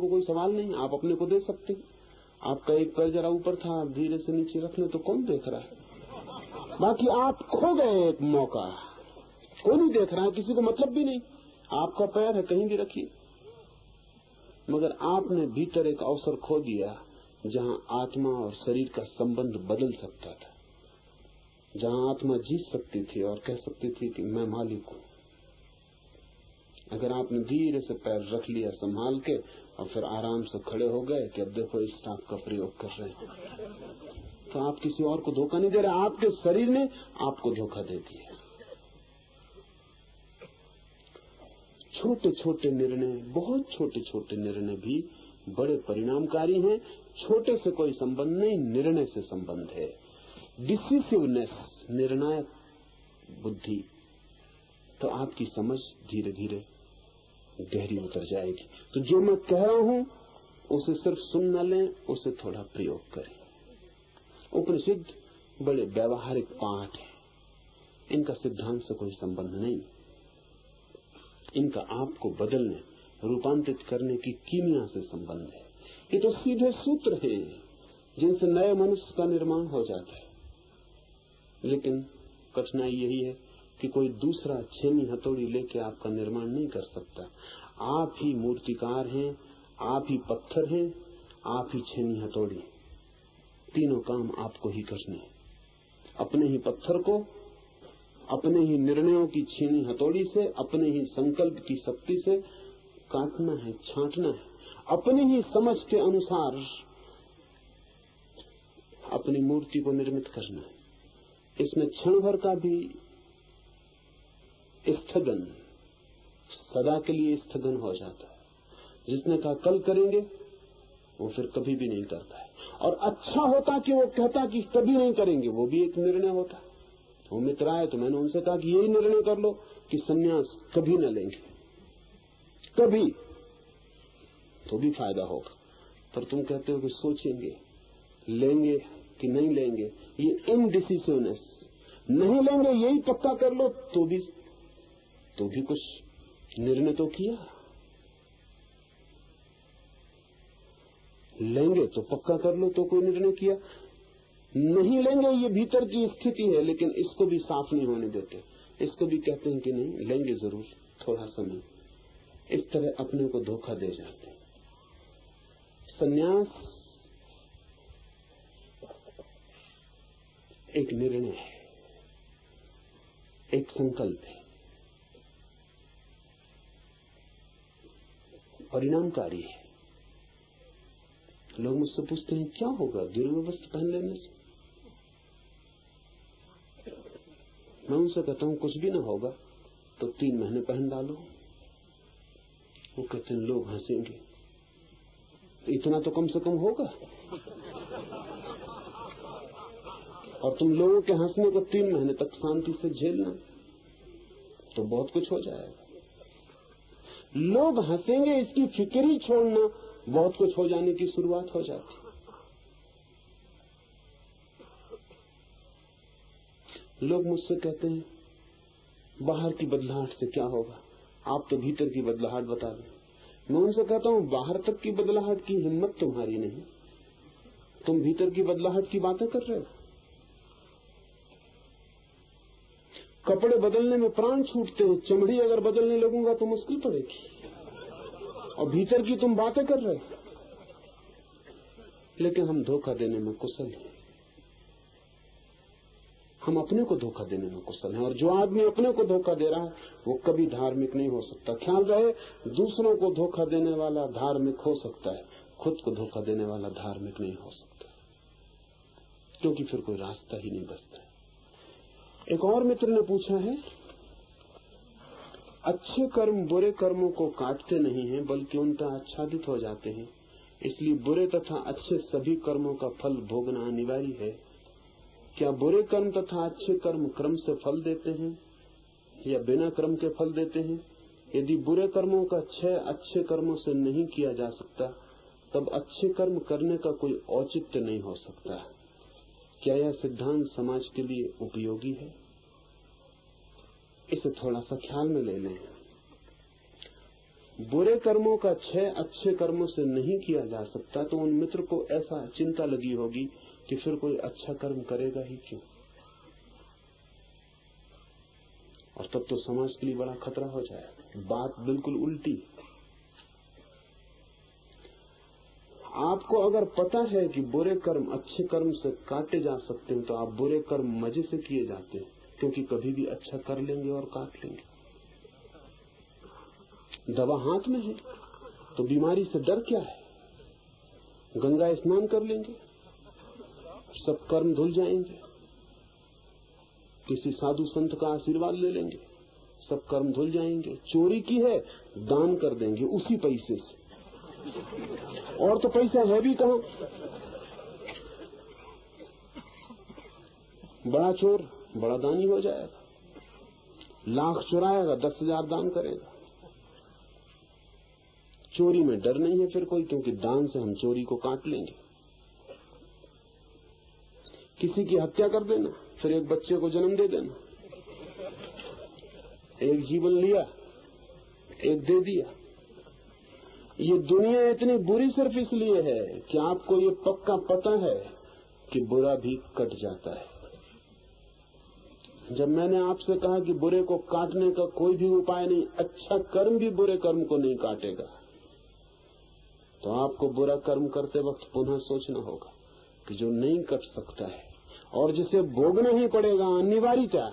Speaker 1: कोई सवाल नहीं। आप अपने को दे सकते हैं। आपका एक पैर जरा ऊपर था, आप धीरे से नीचे रख ले तो कौन देख रहा है? बाकी आप खो गए एक मौका, कोई नहीं देख रहा है, किसी को मतलब भी नहीं, आपका पैर है कहीं भी रखिए। मगर आपने भीतर एक अवसर खो दिया जहां आत्मा और शरीर का संबंध बदल सकता था, जहां आत्मा जीत सकती थी और कह सकती थी कि मैं मालिक हूं। अगर आपने धीरे से पैर रख लिया संभाल के और फिर आराम से खड़े हो गए कि अब देखो इस टाइप का प्रयोग कर रहे हैं, तो आप किसी और को धोखा नहीं दे रहे, आपके शरीर ने आपको धोखा दे दिया। छोटे छोटे निर्णय, बहुत छोटे छोटे निर्णय भी बड़े परिणामकारी हैं। छोटे से कोई संबंध नहीं, निर्णय से संबंध है। डिसिसिवनेस, निर्णायक बुद्धि, तो आपकी समझ धीरे धीरे गहरी उतर जाएगी। तो जो मैं कह रहा हूं उसे सिर्फ सुन न लें, उसे थोड़ा प्रयोग करें। उपनिषद बड़े व्यवहारिक पाठ हैं, इनका सिद्धांत से कोई संबंध नहीं, इनका आपको बदलने, रूपांतरित करने की कीमिया से संबंध है। ये तो सीधे सूत्र हैं जिनसे नए मनुष्य का निर्माण हो जाता है। लेकिन कठिनाई यही है कि कोई दूसरा छेनी हथौड़ी लेके आपका निर्माण नहीं कर सकता। आप ही मूर्तिकार हैं, आप ही पत्थर हैं, आप ही छेनी हथौड़ी, तीनों काम आपको ही करने। अपने ही पत्थर को अपने ही निर्णयों की छीनी हथौड़ी से, अपने ही संकल्प की शक्ति से काटना है, छांटना है, अपनी ही समझ के अनुसार अपनी मूर्ति को निर्मित करना है। इसमें क्षण भर का भी स्थगन सदा के लिए स्थगन हो जाता है। जिसने कहा कल करेंगे वो फिर कभी भी नहीं करता है। और अच्छा होता कि वो कहता कि कभी नहीं करेंगे, वो भी एक निर्णय होता। वो मित्र आए तो मैंने उनसे कहा कि यही निर्णय कर लो कि सन्यास कभी न लेंगे, कभी, तो भी फायदा होगा। पर तुम कहते हो कि सोचेंगे, लेंगे कि नहीं लेंगे, ये इनडिसिसिवनेस, नहीं लेंगे यही पक्का कर लो, तो भी कुछ निर्णय तो किया। लेंगे तो पक्का कर लो, तो कोई निर्णय किया। नहीं लेंगे ये भीतर की स्थिति है, लेकिन इसको भी साफ नहीं होने देते। इसको भी कहते हैं कि नहीं लेंगे जरूर, थोड़ा समय। इस तरह अपने को धोखा दे जाते हैं। संन्यास एक निर्णय है, एक संकल्प है, परिणामकारी है। लोग मुझसे पूछते हैं क्या होगा गिरवे वस्त्र पहन लेने से? मैं उनसे कहता हूं कुछ भी ना होगा तो 3 महीने पहन डालो। वो कहते हैं लोग हंसेंगे, इतना तो कम से कम होगा। और तुम लोगों के हंसने को 3 महीने तक शांति से झेलना तो बहुत कुछ हो जाएगा। लोग हंसेंगे इसकी फिक्र ही छोड़ना, बहुत कुछ हो जाने की शुरुआत हो जाती। लोग मुझसे कहते हैं बाहर की बदलाहट से क्या होगा, आप तो भीतर की बदलाहट बता दें। मैं उनसे कहता हूं बाहर तक की बदलाहट की हिम्मत तुम्हारी नहीं, तुम भीतर की बदलाहट की बातें कर रहे हो। कपड़े बदलने में प्राण छूटते हैं, चमड़ी अगर बदलने लगूंगा तो मुश्किल पड़ेगी, और भीतर की तुम बातें कर रहे हो। लेकिन हम धोखा देने में कुशल हैं, हम अपने को धोखा देने में कुशल हैं। और जो आदमी अपने को धोखा दे रहा है वो कभी धार्मिक नहीं हो सकता। ख्याल रहे, दूसरों को धोखा देने वाला धार्मिक हो सकता है, खुद को धोखा देने वाला धार्मिक नहीं हो सकता, क्योंकि फिर कोई रास्ता ही नहीं बचता। एक और मित्र ने पूछा है, अच्छे कर्म बुरे कर्मों को काटते नहीं हैं बल्कि उनका आच्छादित हो जाते हैं, इसलिए बुरे तथा अच्छे सभी कर्मों का फल भोगना अनिवार्य है। क्या बुरे कर्म तथा अच्छे कर्म क्रम से फल देते हैं या बिना क्रम के फल देते हैं? यदि बुरे कर्मों का क्षय अच्छे कर्मों से नहीं किया जा सकता तब अच्छे कर्म करने का कोई औचित्य नहीं हो सकता। क्या यह सिद्धांत समाज के लिए उपयोगी है? इसे थोड़ा सा ख्याल में ले लें। बुरे कर्मों का क्षय अच्छे कर्मों से नहीं किया जा सकता तो उन मित्र को ऐसा चिंता लगी होगी कि फिर कोई अच्छा कर्म करेगा ही क्यों, और तब तो समाज के लिए बड़ा खतरा हो जाएगा। बात बिल्कुल उल्टी। आपको अगर पता है कि बुरे कर्म अच्छे कर्म से काटे जा सकते हैं तो आप बुरे कर्म मजे से किए जाते हैं, क्योंकि कभी भी अच्छा कर लेंगे और काट लेंगे। दवा हाथ में है तो बीमारी से डर क्या है? गंगा स्नान कर लेंगे, सब कर्म धुल जाएंगे। किसी साधु संत का आशीर्वाद ले लेंगे, सब कर्म धुल जाएंगे। चोरी की है, दान कर देंगे उसी पैसे से, और तो पैसा है भी कहां। बड़ा चोर बड़ा दानी हो जाएगा, लाख चुराएगा 10,000 दान करेगा। चोरी में डर नहीं है फिर कोई, क्योंकि दान से हम चोरी को काट लेंगे। किसी की हत्या कर देना, फिर एक बच्चे को जन्म दे देना, एक जीवन लिया, एक दे दिया। ये दुनिया इतनी बुरी सिर्फ इसलिए है कि आपको ये पक्का पता है कि बुरा भी कट जाता है। जब मैंने आपसे कहा कि बुरे को काटने का कोई भी उपाय नहीं, अच्छा कर्म भी बुरे कर्म को नहीं काटेगा, तो आपको बुरा कर्म करते वक्त पुनः सोचना होगा कि जो नहीं कट सकता है और जिसे भोगना ही पड़ेगा अनिवार्यता,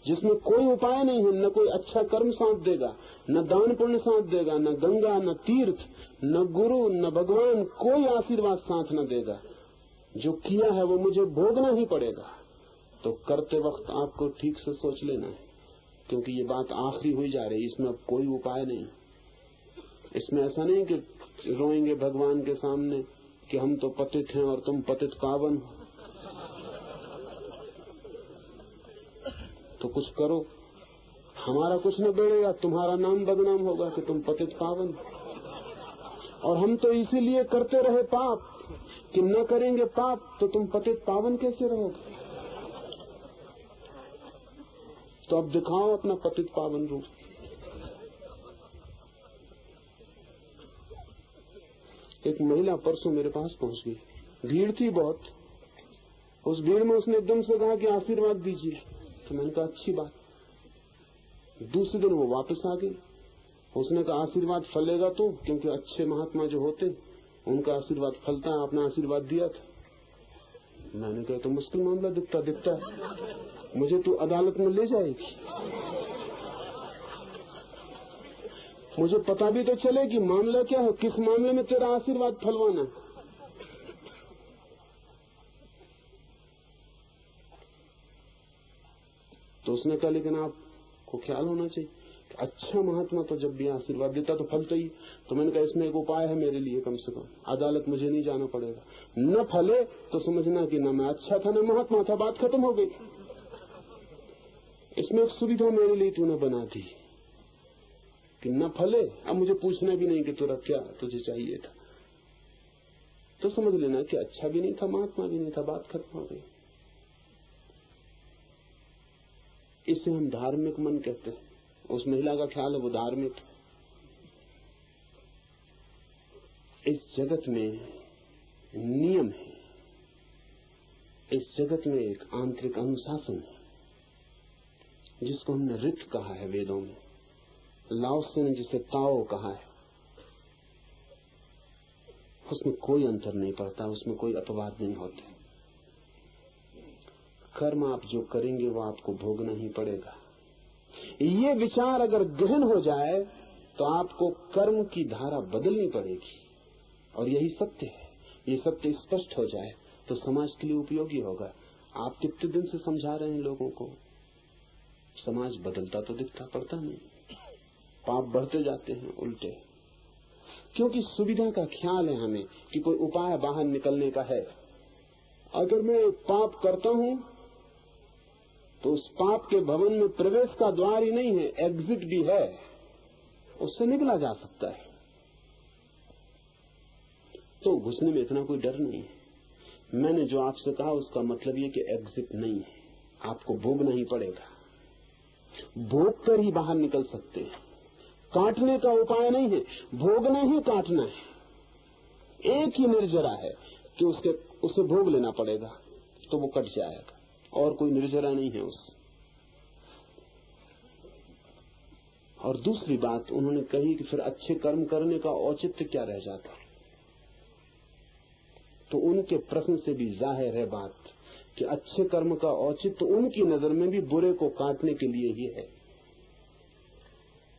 Speaker 1: जिसमें कोई उपाय नहीं है, न कोई अच्छा कर्म साथ देगा, न दान पुण्य साथ देगा, न गंगा, न तीर्थ, न गुरु, न भगवान, कोई आशीर्वाद साथ न देगा, जो किया है वो मुझे भोगना ही पड़ेगा, तो करते वक्त आपको ठीक से सोच लेना है, क्योंकि ये बात आखिरी हुई जा रही है, इसमें अब कोई उपाय नहीं। इसमें ऐसा नहीं कि रोएंगे भगवान के सामने कि हम तो पतित हैं और तुम पतित पावन हो, तो कुछ करो, हमारा कुछ न बिगड़ेगा, तुम्हारा नाम बदनाम होगा कि तुम पतित पावन। और हम तो इसीलिए करते रहे पाप कि न करेंगे पाप तो तुम पतित पावन कैसे रहोगे। तो अब दिखाओ अपना पतित पावन रूप। एक महिला परसों मेरे पास पहुंच गई, भीड़ थी बहुत, उस भीड़ में उसने एकदम से कहा कि आशीर्वाद दीजिए, तो मैंने कहा अच्छी बात। दूसरे दिन वो वापस आ गई, उसने कहा आशीर्वाद फलेगा तो, क्योंकि अच्छे महात्मा जो होते उनका आशीर्वाद फलता है, आपने आशीर्वाद दिया था। मैंने कहा तो मुश्किल मामला दिखता है, मुझे तो अदालत में ले जाएगी, मुझे पता भी तो चले कि मामला क्या है, किस मामले में तेरा आशीर्वाद फलवाना। तो उसने कहा लेकिन आपको ख्याल होना चाहिए, अच्छा महात्मा तो जब भी आशीर्वाद देता तो फलता ही। तो मैंने कहा इसमें एक उपाय है मेरे लिए, कम से कम अदालत मुझे नहीं जाना पड़ेगा, न फले तो समझना कि न मैं अच्छा था न महात्मा था, बात खत्म हो गई। इसमें एक सुविधा मेरे लिए तूने बना दी कि न फले, अब मुझे पूछना भी नहीं कि तुरा क्या तुझे चाहिए था, तो समझ लेना कि अच्छा भी नहीं था महात्मा भी नहीं था, बात खत्म हो गई। इसे हम धार्मिक मन कहते हैं। उस महिला का ख्याल है वो धार्मिक। इस जगत में नियम है, इस जगत में एक आंतरिक अनुशासन है जिसको हमने रित कहा है वेदों में, लाओसे ने जिसे ताओ कहा है। उसमें कोई अंतर नहीं पड़ता, उसमें कोई अपवाद नहीं होते। कर्म आप जो करेंगे वो आपको भोगना ही पड़ेगा। ये विचार अगर गहन हो जाए तो आपको कर्म की धारा बदलनी पड़ेगी, और यही सत्य है। ये सत्य स्पष्ट हो जाए तो समाज के लिए उपयोगी होगा। आप कितने दिन से समझा रहे हैं लोगों को, समाज बदलता तो दिखता पड़ता नहीं, पाप बढ़ते जाते हैं उल्टे, क्योंकि सुविधा का ख्याल है हमें कि कोई उपाय बाहर निकलने का है। अगर मैं पाप करता हूं तो उस पाप के भवन में प्रवेश का द्वार ही नहीं है, एग्जिट भी है, उससे निकला जा सकता है, तो घुसने में इतना कोई डर नहीं है। मैंने जो आपसे कहा उसका मतलब ये कि एग्जिट नहीं है, आपको भोगना ही पड़ेगा। भोग कर ही बाहर निकल सकते हैं, काटने का उपाय नहीं है, भोगना ही काटना है। एक ही निर्जरा है कि उसे भोग लेना पड़ेगा तो वो कट जाएगा, और कोई निर्जरा नहीं है उस। और दूसरी बात उन्होंने कही कि फिर अच्छे कर्म करने का औचित्य क्या रह जाता। तो उनके प्रश्न से भी जाहिर है बात कि अच्छे कर्म का औचित्य उनकी नजर में भी बुरे को काटने के लिए ही है।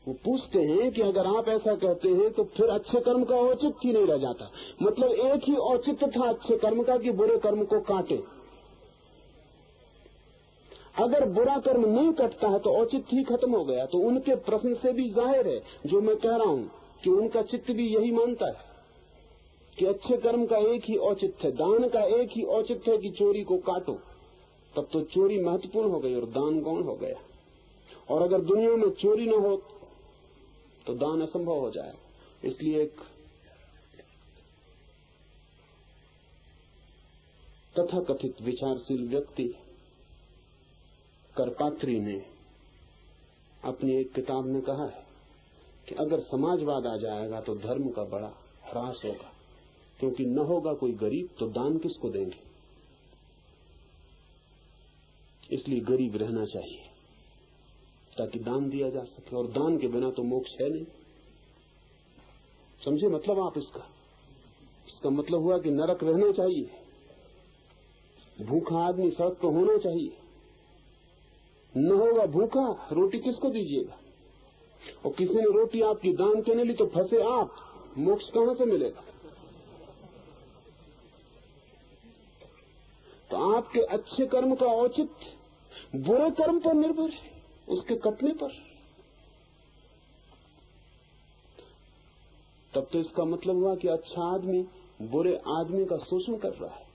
Speaker 1: वो पूछते हैं कि अगर आप ऐसा कहते हैं तो फिर अच्छे कर्म का औचित्य ही नहीं रह जाता। मतलब एक ही औचित्य था अच्छे कर्म का कि बुरे कर्म को काटे। अगर बुरा कर्म नहीं कटता है तो औचित्य ही खत्म हो गया। तो उनके प्रश्न से भी जाहिर है जो मैं कह रहा हूं कि उनका चित्त भी यही मानता है कि अच्छे कर्म का एक ही औचित्य है, दान का एक ही औचित्य है कि चोरी को काटो। तब तो चोरी महत्वपूर्ण हो गई और दान गौण हो गया। और अगर दुनिया में चोरी न हो तो दान असंभव हो जाए। इसलिए एक तथाकथित विचारशील व्यक्ति करपात्री ने अपनी एक किताब में कहा है कि अगर समाजवाद आ जाएगा तो धर्म का बड़ा ह्रास होगा, क्योंकि न होगा कोई गरीब तो दान किसको देंगे। इसलिए गरीब रहना चाहिए ताकि दान दिया जा सके, और दान के बिना तो मोक्ष है नहीं। समझे मतलब आप इसका मतलब हुआ कि नरक रहना चाहिए, भूखा आदमी सड़क पर होना चाहिए, न होगा भूखा रोटी किसको दीजिएगा? और किसी ने रोटी आपकी दान के नहीं ली तो फंसे आप, मोक्ष कहां से मिलेगा? तो आपके अच्छे कर्म का औचित्य बुरे कर्म पर निर्भर है, उसके कटने पर। तब तो इसका मतलब हुआ कि अच्छा आदमी बुरे आदमी का शोषण कर रहा है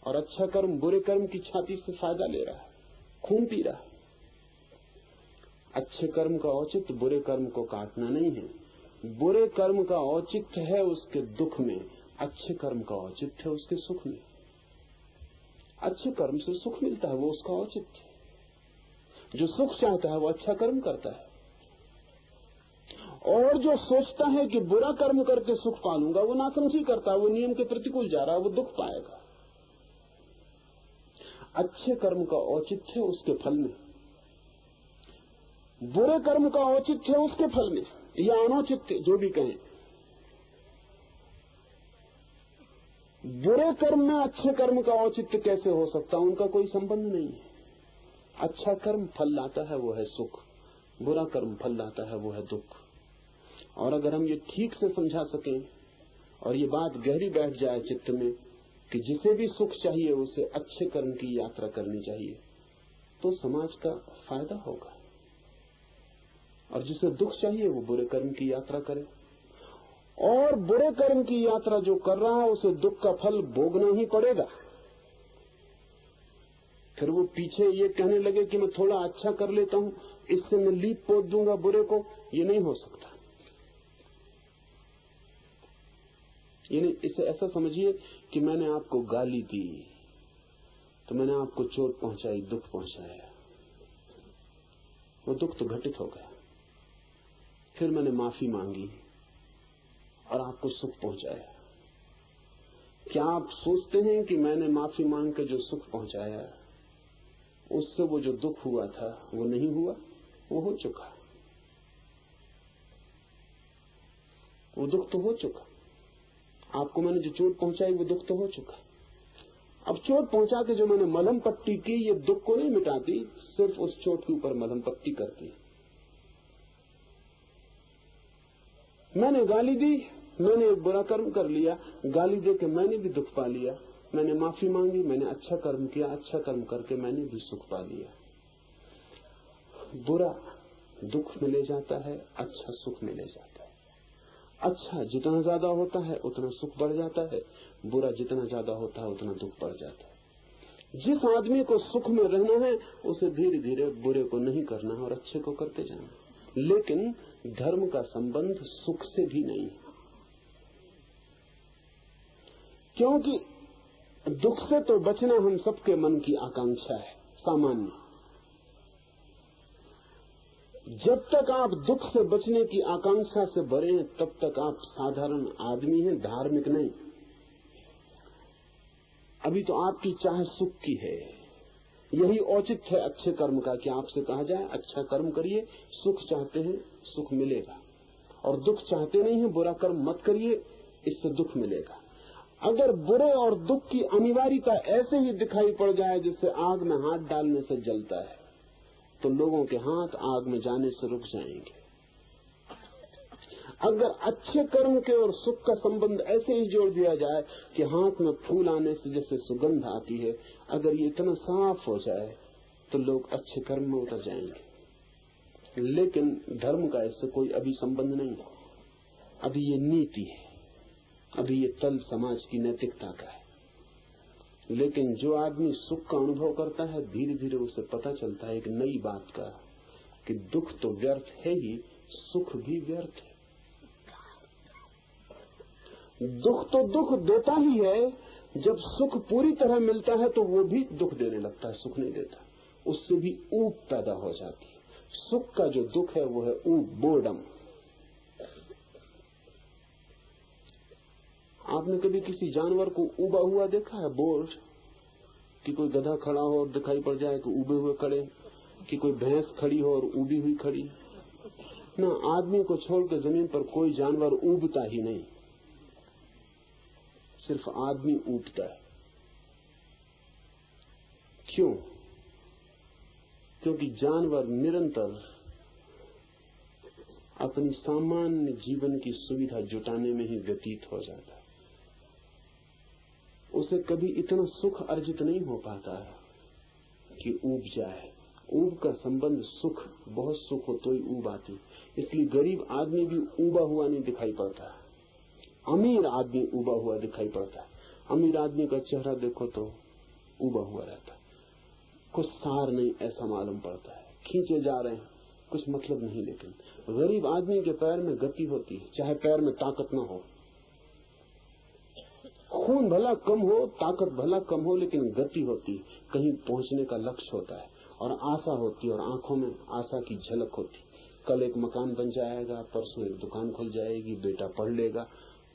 Speaker 1: और अच्छा कर्म बुरे कर्म की छाती से फायदा ले रहा है, खून पी रहा है। अच्छे कर्म का औचित्य बुरे कर्म को काटना नहीं है, बुरे कर्म का औचित्य है उसके दुख में, अच्छे कर्म का औचित्य है उसके सुख में। अच्छे कर्म से सुख मिलता है, वो उसका औचित्य है। जो सुख चाहता है वो अच्छा कर्म करता है, और जो सोचता है कि बुरा कर्म करके सुख पालूंगा वो नासमझी करता है, वो नियम के प्रतिकूल जा रहा है, वो दुख पाएगा। अच्छे कर्म का औचित्य है उसके फल में, बुरे कर्म का औचित्य है उसके फल में, या अनौचित्य जो भी कहें। बुरे कर्म में अच्छे कर्म का औचित्य कैसे हो सकता है? उनका कोई संबंध नहीं है। अच्छा कर्म फल लाता है वो है सुख, बुरा कर्म फल लाता है वो है दुख। और अगर हम ये ठीक से समझा सकें और ये बात गहरी बैठ जाए चित्त में कि जिसे भी सुख चाहिए उसे अच्छे कर्म की यात्रा करनी चाहिए, तो समाज का फायदा होगा। और जिसे दुख चाहिए वो बुरे कर्म की यात्रा करे, और बुरे कर्म की यात्रा जो कर रहा है उसे दुख का फल भोगना ही पड़ेगा। फिर वो पीछे ये कहने लगे कि मैं थोड़ा अच्छा कर लेता हूं, इससे मैं लीप पोत दूंगा बुरे को, ये नहीं हो सकता। यानी इसे ऐसा समझिए कि मैंने आपको गाली दी तो मैंने आपको चोट पहुंचाई, दुख पहुंचाया, वो दुख तो घटित हो गया। फिर मैंने माफी मांगी और आपको सुख पहुंचाया। क्या आप सोचते हैं कि मैंने माफी मांग के जो सुख पहुंचाया उससे वो जो दुख हुआ था वो नहीं हुआ? वो हो चुका, वो दुख तो हो चुका। आपको मैंने जो चोट पहुंचाई वो दुख तो हो चुका। अब चोट पहुंचा के जो मैंने मलहम पट्टी की ये दुख को नहीं मिटाती, सिर्फ उस चोट के ऊपर मलहम पट्टी करती। मैंने गाली दी, मैंने एक बुरा कर्म कर लिया, गाली देके मैंने भी दुख पा लिया। मैंने माफी मांगी, मैंने अच्छा कर्म किया, अच्छा कर्म करके मैंने भी सुख पा लिया। बुरा दुख में ले जाता है, अच्छा सुख में ले जाता है। अच्छा जितना ज्यादा होता है उतना सुख बढ़ जाता है, बुरा जितना ज्यादा होता है उतना दुख बढ़ जाता है। जिस आदमी को सुख में रहना है उसे धीरे धीरे बुरे को नहीं करना और अच्छे को करते जाना। लेकिन धर्म का संबंध सुख से भी नहीं है, क्योंकि दुख से तो बचना हम सबके मन की आकांक्षा है, सामान्य। जब तक आप दुख से बचने की आकांक्षा से भरे हैं तब तक आप साधारण आदमी हैं, धार्मिक नहीं। अभी तो आपकी चाह सुख की है। यही औचित्य है अच्छे कर्म का कि आपसे कहा जाए अच्छा कर्म करिए, सुख चाहते हैं सुख मिलेगा, और दुख चाहते नहीं है बुरा कर्म मत करिए, इससे दुख मिलेगा। अगर बुरे और दुख की अनिवार्यता ऐसे ही दिखाई पड़ जाए जैसे आग में हाथ डालने से जलता है, तो लोगों के हाथ आग में जाने से रुक जाएंगे। अगर अच्छे कर्म के और सुख का संबंध ऐसे ही जोड़ दिया जाए कि हाथ में फूल आने से जैसे सुगंध आती है, अगर ये इतना साफ हो जाए तो लोग अच्छे कर्म में उतर जाएंगे। लेकिन धर्म का इससे कोई अभी संबंध नहीं। अभी ये नीति है, अभी ये तल समाज की नैतिकता का है। लेकिन जो आदमी सुख का अनुभव करता है, धीरे धीरे उसे पता चलता है एक नई बात का कि दुख तो व्यर्थ है ही, सुख भी व्यर्थ है। दुख तो दुख देता ही है, जब सुख पूरी तरह मिलता है तो वो भी दुख देने लगता है, सुख नहीं देता। उससे भी ऊब पैदा हो जाती है। सुख का जो दुख है वो है ऊब, बोर्डम। आपने कभी किसी जानवर को उबा हुआ देखा है? बोर्ड कि कोई गधा खड़ा हो और दिखाई पड़ जाए कि उबे हुए खड़े, कि कोई भैंस खड़ी हो और उबी हुई खड़ी ना। आदमी को छोड़कर जमीन पर कोई जानवर उबता ही नहीं, सिर्फ आदमी उबता है। क्यों? क्योंकि जानवर निरंतर अपनी सामान्य जीवन की सुविधा जुटाने में ही व्यतीत हो जाता है। उसे कभी इतना सुख अर्जित नहीं हो पाता कि ऊब जाए। ऊब का संबंध सुख, बहुत सुख हो तो ही ऊब आती। इसलिए गरीब आदमी भी ऊबा हुआ नहीं दिखाई पड़ता, अमीर आदमी ऊबा हुआ दिखाई पड़ता है। अमीर आदमी का चेहरा देखो तो ऊबा हुआ रहता है, कुछ सार नहीं ऐसा मालूम पड़ता है, खींचे जा रहे हैं, कुछ मतलब नहीं। लेकिन गरीब आदमी के पैर में गति होती है, चाहे पैर में ताकत ना हो, खून भला कम हो, ताकत भला कम हो, लेकिन गति होती, कहीं पहुंचने का लक्ष्य होता है और आशा होती है, और आंखों में आशा की झलक होती। कल एक मकान बन जाएगा, परसों एक दुकान खुल जाएगी, बेटा पढ़ लेगा,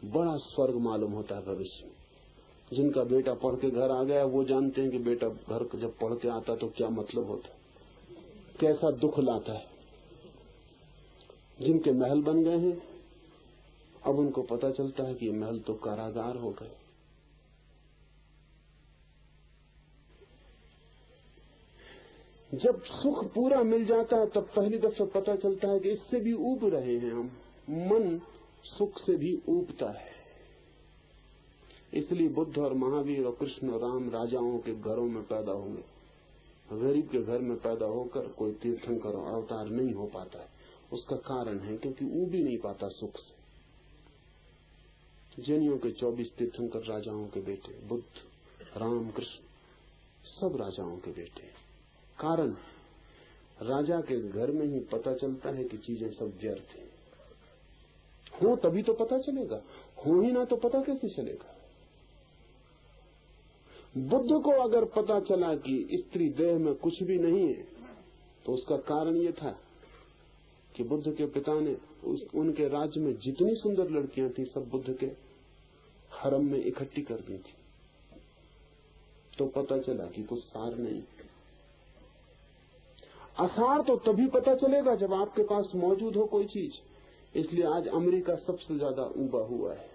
Speaker 1: बड़ा स्वर्ग मालूम होता है भविष्य में। जिनका बेटा पढ़ के घर आ गया वो जानते हैं कि बेटा घर जब पढ़ के आता तो क्या मतलब होता, कैसा दुख लाता है। जिनके महल बन गए हैं अब उनको पता चलता है कि ये महल तो कारागार हो गए। जब सुख पूरा मिल जाता है तब पहली दफा पता चलता है कि इससे भी ऊब रहे हैं हम। मन सुख से भी ऊबता है। इसलिए बुद्ध और महावीर और कृष्ण और राम राजाओं के घरों में पैदा होंगे। गरीब के घर में पैदा होकर कोई तीर्थंकर अवतार नहीं हो पाता है। उसका कारण है क्योंकि ऊब ही नहीं पाता सुख से। जैनियों के 24 तीर्थंकर राजाओं के बेटे, बुद्ध, राम, कृष्ण, सब राजाओं के बेटे। कारण राजा के घर में ही पता चलता है कि चीजें सब व्यर्थ हैं। हो तभी तो पता चलेगा, हो ही ना तो पता कैसे चलेगा। बुद्ध को अगर पता चला कि स्त्री देह में कुछ भी नहीं है तो उसका कारण ये था कि बुद्ध के पिता ने उनके राज्य में जितनी सुंदर लड़कियां थी सब बुद्ध के हरम में इकट्ठी कर दी थी। तो पता चला कि कुछ सार नहीं। असार तो तभी पता चलेगा जब आपके पास मौजूद हो कोई चीज। इसलिए आज अमेरिका सबसे ज्यादा ऊबा हुआ है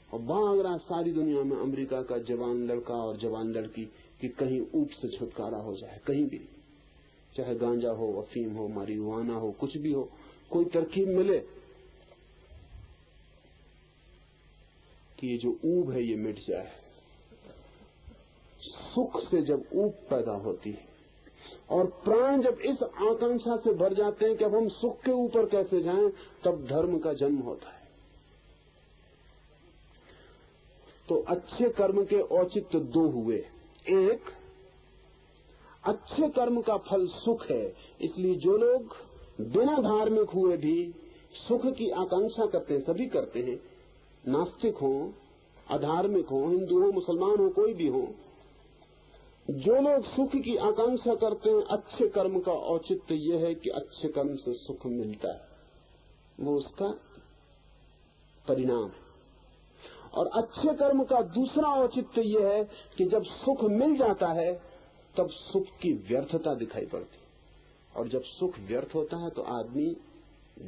Speaker 1: और भाग रहा सारी दुनिया में अमेरिका का जवान लड़का और जवान लड़की कि कहीं ऊब से छुटकारा हो जाए। कहीं भी, चाहे गांजा हो, अफीम हो, मारिजुआना हो, कुछ भी हो, कोई तरकीब मिले कि ये जो ऊब है ये मिट जाए। सुख से जब ऊब पैदा होती है और प्राण जब इस आकांक्षा से भर जाते हैं कि अब हम सुख के ऊपर कैसे जाएं, तब धर्म का जन्म होता है। तो अच्छे कर्म के औचित्य दो हुए। एक, अच्छे कर्म का फल सुख है, इसलिए जो लोग बिना धार्मिक हुए भी सुख की आकांक्षा करते हैं, सभी करते हैं, नास्तिक हो, अधार्मिक हो, हिंदू हो, मुसलमान हो, कोई भी हो, जो लोग सुख की आकांक्षा करते हैं, अच्छे कर्म का औचित्य यह है कि अच्छे कर्म से सुख मिलता है, वो उसका परिणाम है। और अच्छे कर्म का दूसरा औचित्य यह है कि जब सुख मिल जाता है तब सुख की व्यर्थता दिखाई पड़ती। और जब सुख व्यर्थ होता है तो आदमी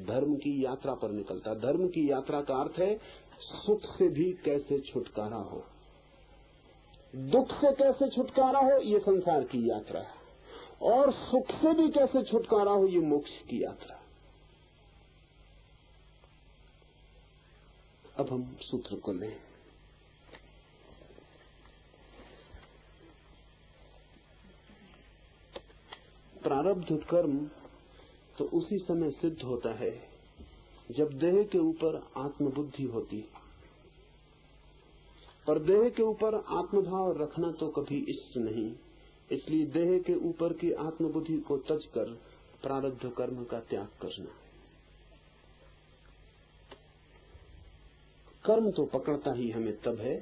Speaker 1: धर्म की यात्रा पर निकलता है। धर्म की यात्रा का अर्थ है सुख से भी कैसे छुटकारा हो, दुख से कैसे छुटकारा हो, ये संसार की यात्रा है, और सुख से भी कैसे छुटकारा हो, ये मोक्ष की यात्रा। अब हम सूत्र को लें। प्रारब्ध कर्म तो उसी समय सिद्ध होता है जब देह के ऊपर आत्मबुद्धि होती है, पर देह के ऊपर आत्मभाव रखना तो कभी इष्ट नहीं। इसलिए देह के ऊपर की आत्मबुद्धि को तज कर प्रारब्ध कर्म का त्याग करना। कर्म तो पकड़ता ही हमें तब है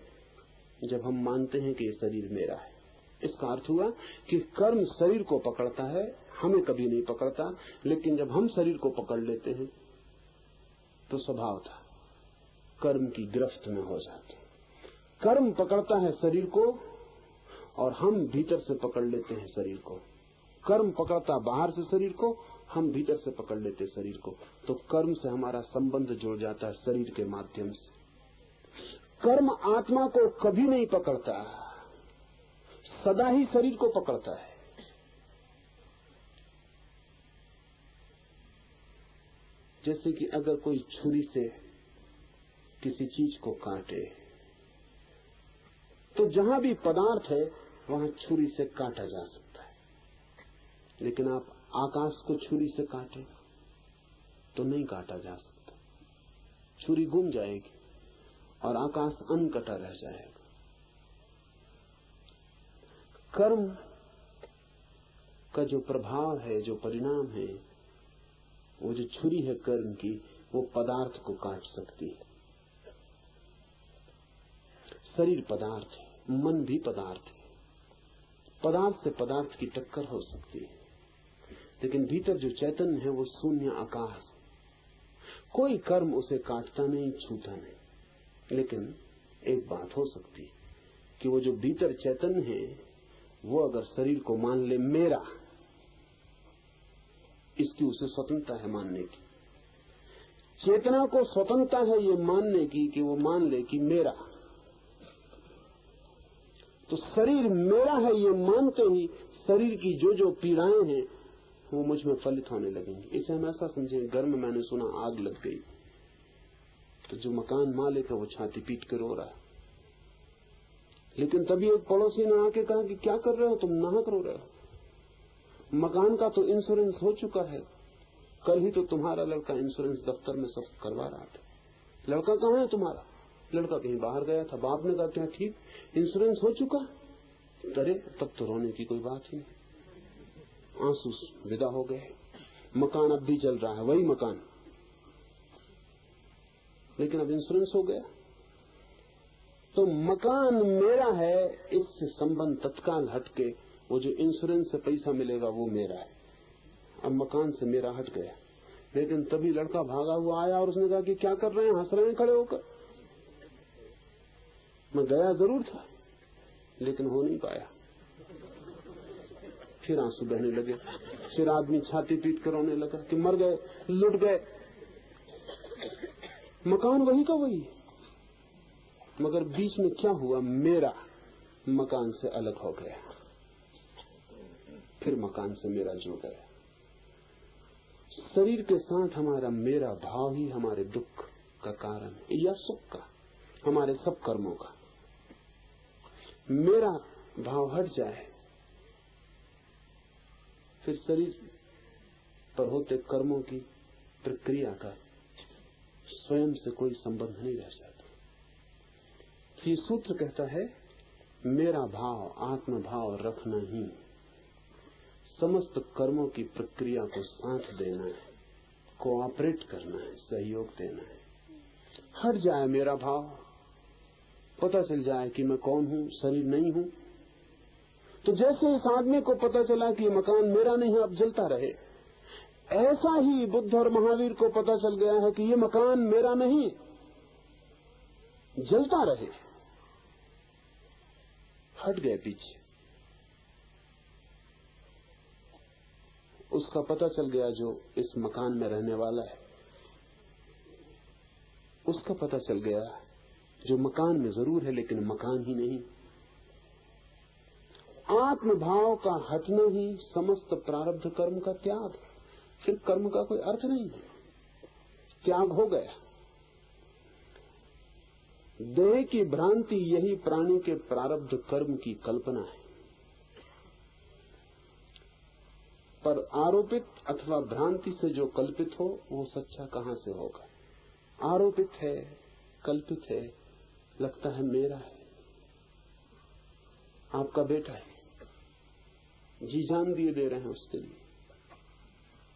Speaker 1: जब हम मानते हैं कि ये शरीर मेरा है। इसका अर्थ हुआ कि कर्म शरीर को पकड़ता है, हमें कभी नहीं पकड़ता। लेकिन जब हम शरीर को पकड़ लेते हैं तो स्वभाव था कर्म की गिरफ्त में हो जाते हैं। कर्म पकड़ता है शरीर को और हम भीतर से पकड़ लेते हैं शरीर को। कर्म पकड़ता बाहर से शरीर को, हम भीतर से पकड़ लेते हैं शरीर को। तो कर्म से हमारा संबंध जुड़ जाता है शरीर के माध्यम से। कर्म आत्मा को कभी नहीं पकड़ता, सदा ही शरीर को पकड़ता है। जैसे कि अगर कोई छुरी से किसी चीज को काटे तो जहां भी पदार्थ है वहां छुरी से काटा जा सकता है, लेकिन आप आकाश को छुरी से काटे तो नहीं काटा जा सकता। छुरी गुम जाएगी और आकाश अनकटा रह जाएगा। कर्म का जो प्रभाव है, जो परिणाम है, वो जो छुरी है कर्म की, वो पदार्थ को काट सकती है। शरीर पदार्थ है, मन भी पदार्थ है, पदार्थ से पदार्थ की टक्कर हो सकती है, लेकिन भीतर जो चैतन्य है वो शून्य आकाश। कोई कर्म उसे काटता नहीं, छूता नहीं। लेकिन एक बात हो सकती है कि वो जो भीतर चैतन्य है वो अगर शरीर को मान ले मेरा, इसकी उसे स्वतंत्रता है मानने की। चेतना को स्वतंत्रता है ये मानने की कि वो मान ले कि मेरा, तो शरीर मेरा है ये मानते ही शरीर की जो जो पीड़ाएं हैं वो मुझ में फलित होने लगेंगी। इसे हम ऐसा समझें, घर में मैंने सुना आग लग गई तो जो मकान मालिक है वो छाती पीट कर रो रहा है, लेकिन तभी एक पड़ोसी ने आके कहा कि क्या कर रहे हो तुम, नाहक रो रहे हो, मकान का तो इंश्योरेंस हो चुका है, कल ही तो तुम्हारा लड़का इंश्योरेंस दफ्तर में सब करवा रहा था। लड़का कहाँ है तुम्हारा? लड़का कहीं बाहर गया था। बाप ने कहा क्या ठीक, इंश्योरेंस हो चुका? अरे तब तो रोने की कोई बात ही नहीं। आंसू विदा हो गए। मकान अब भी चल रहा है, वही मकान, लेकिन अब इंश्योरेंस हो गया। तो मकान मेरा है, इससे संबंध तत्काल हटके वो जो इंश्योरेंस से पैसा मिलेगा वो मेरा है। अब मकान से मेरा हट गया। लेकिन तभी लड़का भागा हुआ आया और उसने कहा कि क्या कर रहे हैं, हंस रहे हैं खड़े होकर। मैं गया जरूर था लेकिन हो नहीं पाया। फिर आंसू बहने लगे। फिर आदमी छाती पीट कर रोने लगा कि मर गए, लुट गए। मकान वही का वही, मगर बीच में क्या हुआ, मेरा मकान से अलग हो गया, फिर मकान से मेरा जुड़ गया। शरीर के साथ हमारा मेरा भाव ही हमारे दुख का कारण है या सुख का, हमारे सब कर्मों का। मेरा भाव हट जाए फिर शरीर पर होते कर्मों की प्रक्रिया का स्वयं से कोई संबंध नहीं रह जाता। ये सूत्र कहता है मेरा भाव, आत्म भाव रखना ही समस्त कर्मों की प्रक्रिया को साथ देना है, कोऑपरेट करना है, सहयोग देना है। हट जाए मेरा भाव, पता चल जाए कि मैं कौन हूं, शरीर नहीं हूं, तो जैसे इस आदमी को पता चला कि मकान मेरा नहीं है अब जलता रहे, ऐसा ही बुद्ध और महावीर को पता चल गया है कि ये मकान मेरा नहीं, जलता रहे। हट गए पीछे। उसका पता चल गया जो इस मकान में रहने वाला है, उसका पता चल गया जो मकान में जरूर है लेकिन मकान ही नहीं। आत्म भाव का हटना ही समस्त प्रारब्ध कर्म का त्याग, फिर कर्म का कोई अर्थ नहीं है, त्याग हो गया। देह की भ्रांति यही प्राणी के प्रारब्ध कर्म की कल्पना है, पर आरोपित अथवा भ्रांति से जो कल्पित हो वो सच्चा कहां से होगा। आरोपित है, कल्पित है, लगता है मेरा है, आपका बेटा है, जी जान दिए दे रहे हैं उसके लिए,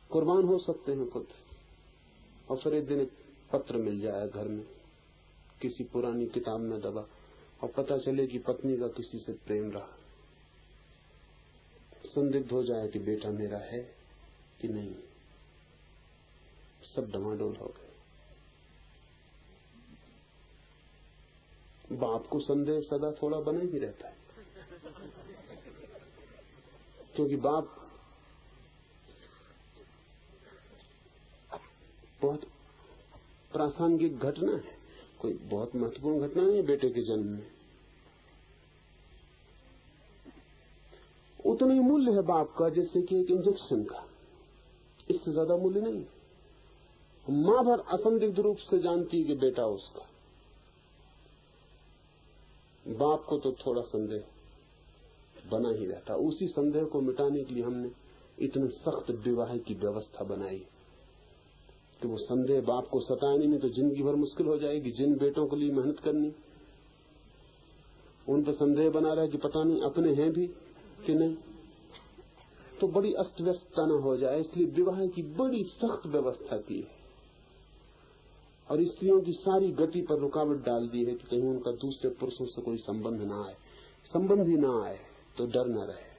Speaker 1: कुर्बान हो सकते हैं खुद। और फिर एक दिन एक पत्र मिल जाए घर में किसी पुरानी किताब में दबा, और पता चले कि पत्नी का किसी से प्रेम रहा, संदिग्ध हो जाए कि बेटा मेरा है कि नहीं, सब डमाडोल हो गए। बाप को संदेह सदा थोड़ा बना ही रहता है, क्योंकि बाप बहुत प्रासंगिक घटना है, कोई बहुत महत्वपूर्ण घटना नहीं है बेटे के जन्म में। उतना ही मूल्य है बाप का जैसे कि एक इंजेक्शन का, इससे ज्यादा मूल्य नहीं। मां भर असंदिग्ध रूप से जानती है कि बेटा उसका। बाप को तो थोड़ा संदेह बना ही रहता। उसी संदेह को मिटाने के लिए हमने इतने सख्त विवाह की व्यवस्था बनाई कि वो संदेह बाप को सताए नहीं तो जिंदगी भर मुश्किल हो जाएगी। जिन बेटों के लिए मेहनत करनी, उन पर संदेह बना रहा है कि पता नहीं अपने हैं भी कि नहीं, तो बड़ी अस्त व्यस्तता न हो जाए। इसलिए विवाह की बड़ी सख्त व्यवस्था की है और स्त्रियों की सारी गति पर रुकावट डाल दी है कि कहीं उनका दूसरे पुरुषों से कोई संबंध ना आए। संबंध ही ना आए तो डर न रहे।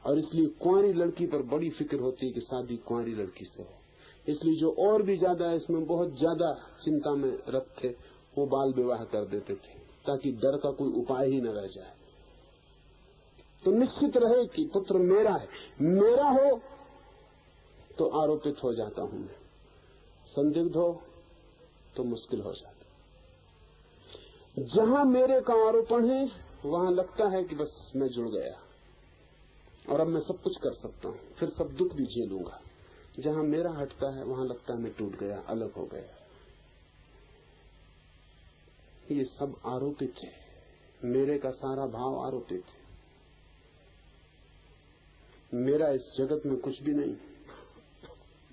Speaker 1: और इसलिए कुंवारी लड़की पर बड़ी फिक्र होती है कि शादी कुंवारी लड़की से हो। इसलिए जो और भी ज्यादा इसमें बहुत ज्यादा चिंता में रत थे वो बाल विवाह कर देते थे ताकि डर का कोई उपाय ही न रह जाए। तो निश्चित रहे कि पुत्र मेरा है, मेरा हो तो आरोपित हो जाता हूं मैं, संदिग्ध हो तो मुश्किल हो जाता। जहां मेरे का आरोपण है वहां लगता है कि बस मैं जुड़ गया और अब मैं सब कुछ कर सकता हूं, फिर सब दुख भी झेलूंगा। जहां मेरा हटता है वहां लगता है मैं टूट गया, अलग हो गया। ये सब आरोपित है, मेरे का सारा भाव आरोपित है। मेरा इस जगत में कुछ भी नहीं,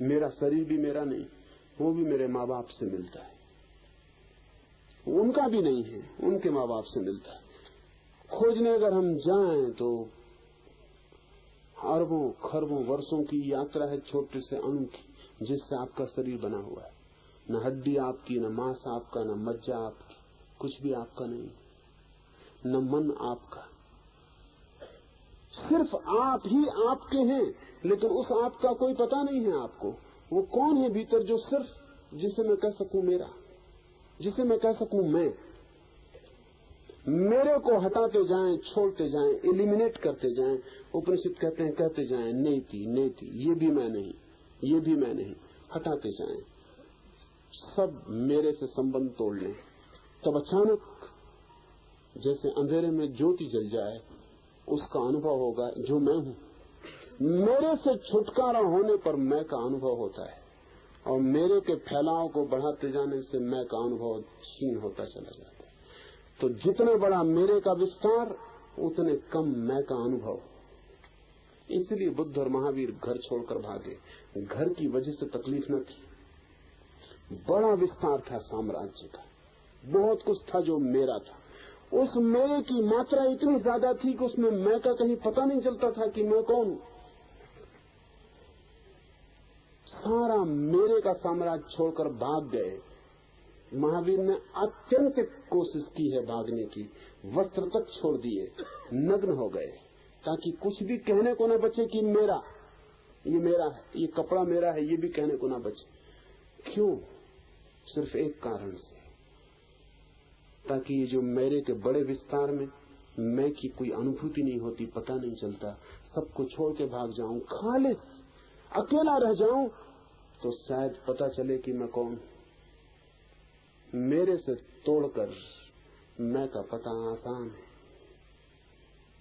Speaker 1: मेरा शरीर भी मेरा नहीं, वो भी मेरे माँ बाप से मिलता है। उनका भी नहीं है, उनके माँ बाप से मिलता है। खोजने अगर हम जाएं तो अरबों खरबों वर्षों की यात्रा है छोटे से अणु की, जिससे आपका शरीर बना हुआ है। न हड्डी आपकी, न मांस आपका, न मज्जा आपकी, कुछ भी आपका नहीं, न मन आपका। सिर्फ आप ही आपके हैं, लेकिन उस आप का कोई पता नहीं है आपको। वो कौन है भीतर जो सिर्फ जिसे मैं कह सकूं मेरा, जिसे मैं कह सकूं मैं। मेरे को हटाते जाएं, छोड़ते जाएं, एलिमिनेट करते जाएं। उपनिषद कहते हैं कहते जाएं नेति नेति, ये भी मैं नहीं, ये भी मैं नहीं, हटाते जाएं। सब मेरे से संबंध तोड़ लें, तब अचानक जैसे अंधेरे में ज्योति जल जाए उसका अनुभव होगा जो मैं हूं। मेरे से छुटकारा होने पर मैं का अनुभव होता है और मेरे के फैलाव को बढ़ाते जाने से मैं का अनुभव क्षीण होता चला जाता है। तो जितना बड़ा मेरे का विस्तार उतने कम मैं का अनुभव। इसलिए बुद्ध और महावीर घर छोड़कर भागे। घर की वजह से तकलीफ न थी, बड़ा विस्तार था साम्राज्य का, बहुत कुछ था जो मेरा था। उस मेरे की मात्रा इतनी ज्यादा थी कि उसमें मैं का कहीं पता नहीं चलता था कि मैं कौन। सारा मेरे का साम्राज्य छोड़कर भाग गए। महावीर ने अत्यंत कोशिश की है भागने की, वस्त्र तक छोड़ दिए, नग्न हो गए ताकि कुछ भी कहने को न बचे कि मेरा, ये मेरा है, ये कपड़ा मेरा है, ये भी कहने को न बचे। क्यों? सिर्फ एक कारण से, ताकि ये जो मेरे के बड़े विस्तार में मैं की कोई अनुभूति नहीं होती, पता नहीं चलता। सबको छोड़ के भाग जाऊं, खालिस अकेला रह जाऊं तो शायद पता चले कि मैं कौन। मेरे से तोड़कर मैं का पता आसान है,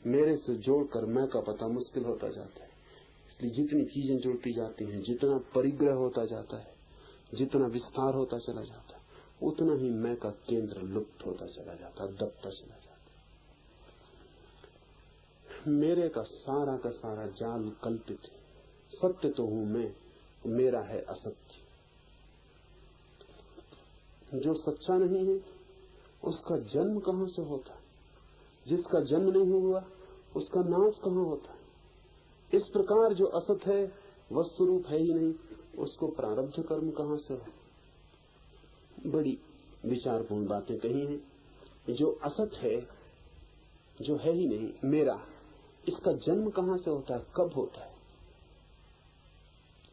Speaker 1: मेरे से जोड़कर मैं का पता मुश्किल होता जाता है। इसलिए जितनी चीजें जुड़ती जाती हैं, जितना परिग्रह होता जाता है, जितना विस्तार होता चला जाता है, उतना ही मैं का केंद्र लुप्त होता चला जाता, दबता चला जाता। मेरे का सारा जाल कल्पित है, सत्य तो हूं मैं, मेरा है असत्य। जो सच्चा नहीं है उसका जन्म कहां से होता है? जिसका जन्म नहीं हुआ उसका नाश कहां होता है? इस प्रकार जो असत है वस्तु रूप है ही नहीं, उसको प्रारब्ध कर्म कहां से हो? बड़ी विचारपूर्ण बातें कही हैं। जो असत है, जो है ही नहीं, मेरा, इसका जन्म कहां से होता है, कब होता है,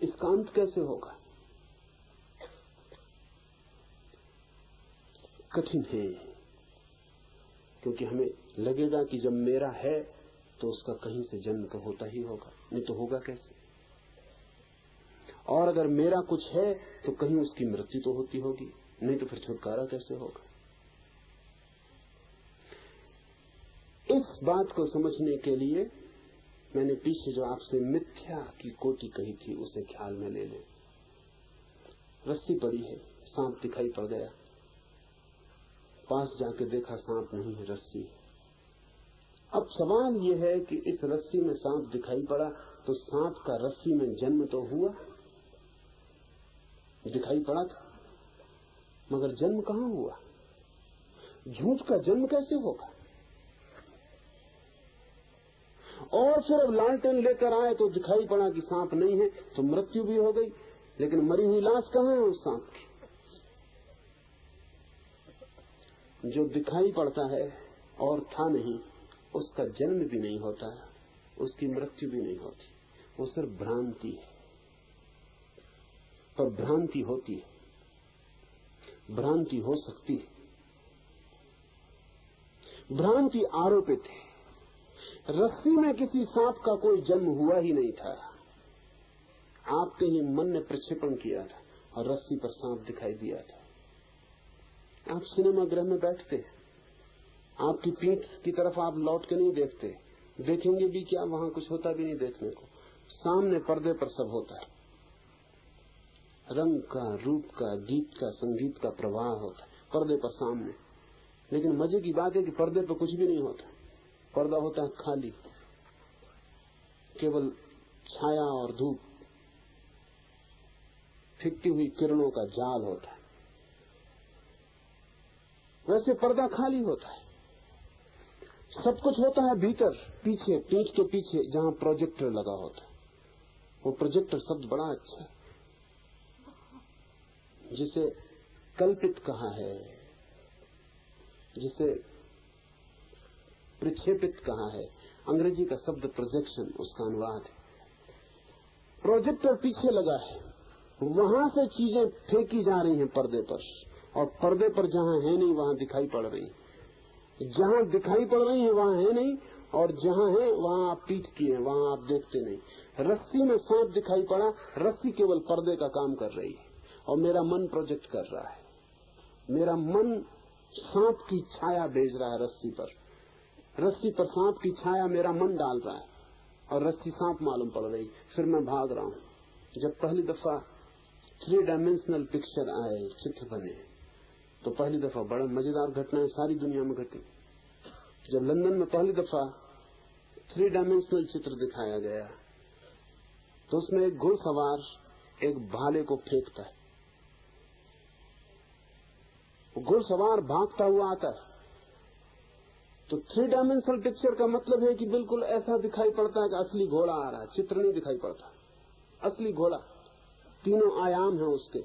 Speaker 1: इसका अंत कैसे होगा? कठिन है, क्योंकि हमें लगेगा कि जब मेरा है तो उसका कहीं से जन्म तो होता ही होगा, नहीं तो होगा कैसे? और अगर मेरा कुछ है तो कहीं उसकी मृत्यु तो होती होगी, नहीं तो फिर छुटकारा कैसे होगा? इस बात को समझने के लिए मैंने पीछे जो आपसे मिथ्या की कोटि कही थी उसे ख्याल में ले लें। रस्सी पड़ी है, सांप दिखाई पड़ गया, पास जाके देखा सांप नहीं है, रस्सी है। अब सवाल यह है कि इस रस्सी में सांप दिखाई पड़ा तो सांप का रस्सी में जन्म तो हुआ, दिखाई पड़ा था, मगर जन्म कहां हुआ? झूठ का जन्म कैसे होगा? और फिर अब लालटेन लेकर आए तो दिखाई पड़ा कि सांप नहीं है, तो मृत्यु भी हो गई, लेकिन मरी हुई लाश कहां है उस सांप की? जो दिखाई पड़ता है और था नहीं, उसका जन्म भी नहीं होता, उसकी मृत्यु भी नहीं होती, वो सिर्फ भ्रांति है। पर भ्रांति होती है, भ्रांति हो सकती है। भ्रांति आरोपित है। रस्सी में किसी सांप का कोई जन्म हुआ ही नहीं था, आपके ही मन ने प्रक्षेपण किया था और रस्सी पर सांप दिखाई दिया था। आप सिनेमा गृह में बैठते हैं, आपकी पीठ की तरफ आप लौट के नहीं देखते, देखेंगे भी क्या, वहां कुछ होता भी नहीं देखने को। सामने पर्दे पर सब होता है, रंग का, रूप का, गीत का, संगीत का प्रवाह होता है पर्दे पर सामने। लेकिन मजे की बात है कि पर्दे पर कुछ भी नहीं होता, पर्दा होता है खाली, केवल छाया और धूप, फिकती हुई किरणों का जाल होता है। वैसे पर्दा खाली होता है, सब कुछ होता है भीतर, पीछे, पीठ के पीछे जहां प्रोजेक्टर लगा होता है। वो प्रोजेक्टर शब्द बड़ा अच्छा है, जिसे कल्पित कहा है, जिसे प्रक्षेपित कहा है। अंग्रेजी का शब्द प्रोजेक्शन, उसका अनुवाद है। प्रोजेक्टर पीछे लगा है, वहां से चीजें फेंकी जा रही हैं पर्दे पर, और पर्दे पर जहां है नहीं वहां दिखाई पड़ रही है। जहां दिखाई पड़ रही है वहां है नहीं, और जहां है वहां आप पीठ किए, वहां आप देखते नहीं। रस्सी में सांप दिखाई पड़ा, रस्सी केवल पर्दे का काम कर रही है, और मेरा मन प्रोजेक्ट कर रहा है। मेरा मन सांप की छाया भेज रहा है रस्सी पर, रस्सी पर सांप की छाया मेरा मन डाल रहा है, और रस्सी सांप मालूम पड़ रही। फिर मैं भाग रहा हूं। जब पहली दफा 3 डायमेंशनल पिक्चर आए, चित्र बने, तो पहली दफा बड़ा मजेदार घटनाएं सारी दुनिया में घटी। जब लंदन में पहली दफा 3 डायमेंशनल चित्र दिखाया गया, तो उसमें एक घुड़सवार एक भाले को फेंकता है, घुड़सवार भागता हुआ आता है। तो 3 डायमेंशनल पिक्चर का मतलब है कि बिल्कुल ऐसा दिखाई पड़ता है कि असली घोड़ा आ रहा है, चित्र नहीं दिखाई पड़ता, असली घोड़ा, तीनों आयाम है उसके।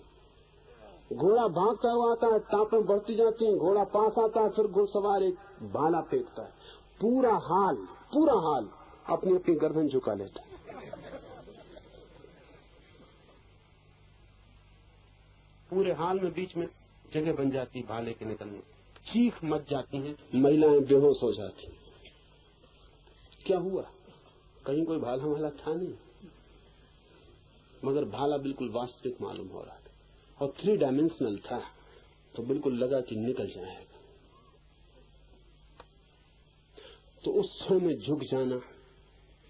Speaker 1: घोड़ा भागता हुआ आता है, टापें बढ़ती जाती हैं, घोड़ा पास आता है, फिर घुड़सवार एक भाला फेंकता है, पूरा हाल अपनी अपनी गर्दन झुका लेता है। पूरे हाल में बीच में जगह बन जाती भाले के निकलने, चीख मच जाती हैं, महिलाएं बेहोश हो जाती। क्या हुआ? कहीं कोई भाला वाला था नहीं, मगर भाला बिल्कुल वास्तविक मालूम हो रहा था, और 3 डायमेंशनल था, तो बिल्कुल लगा कि निकल जाएगा। तो उस क्षण में झुक जाना,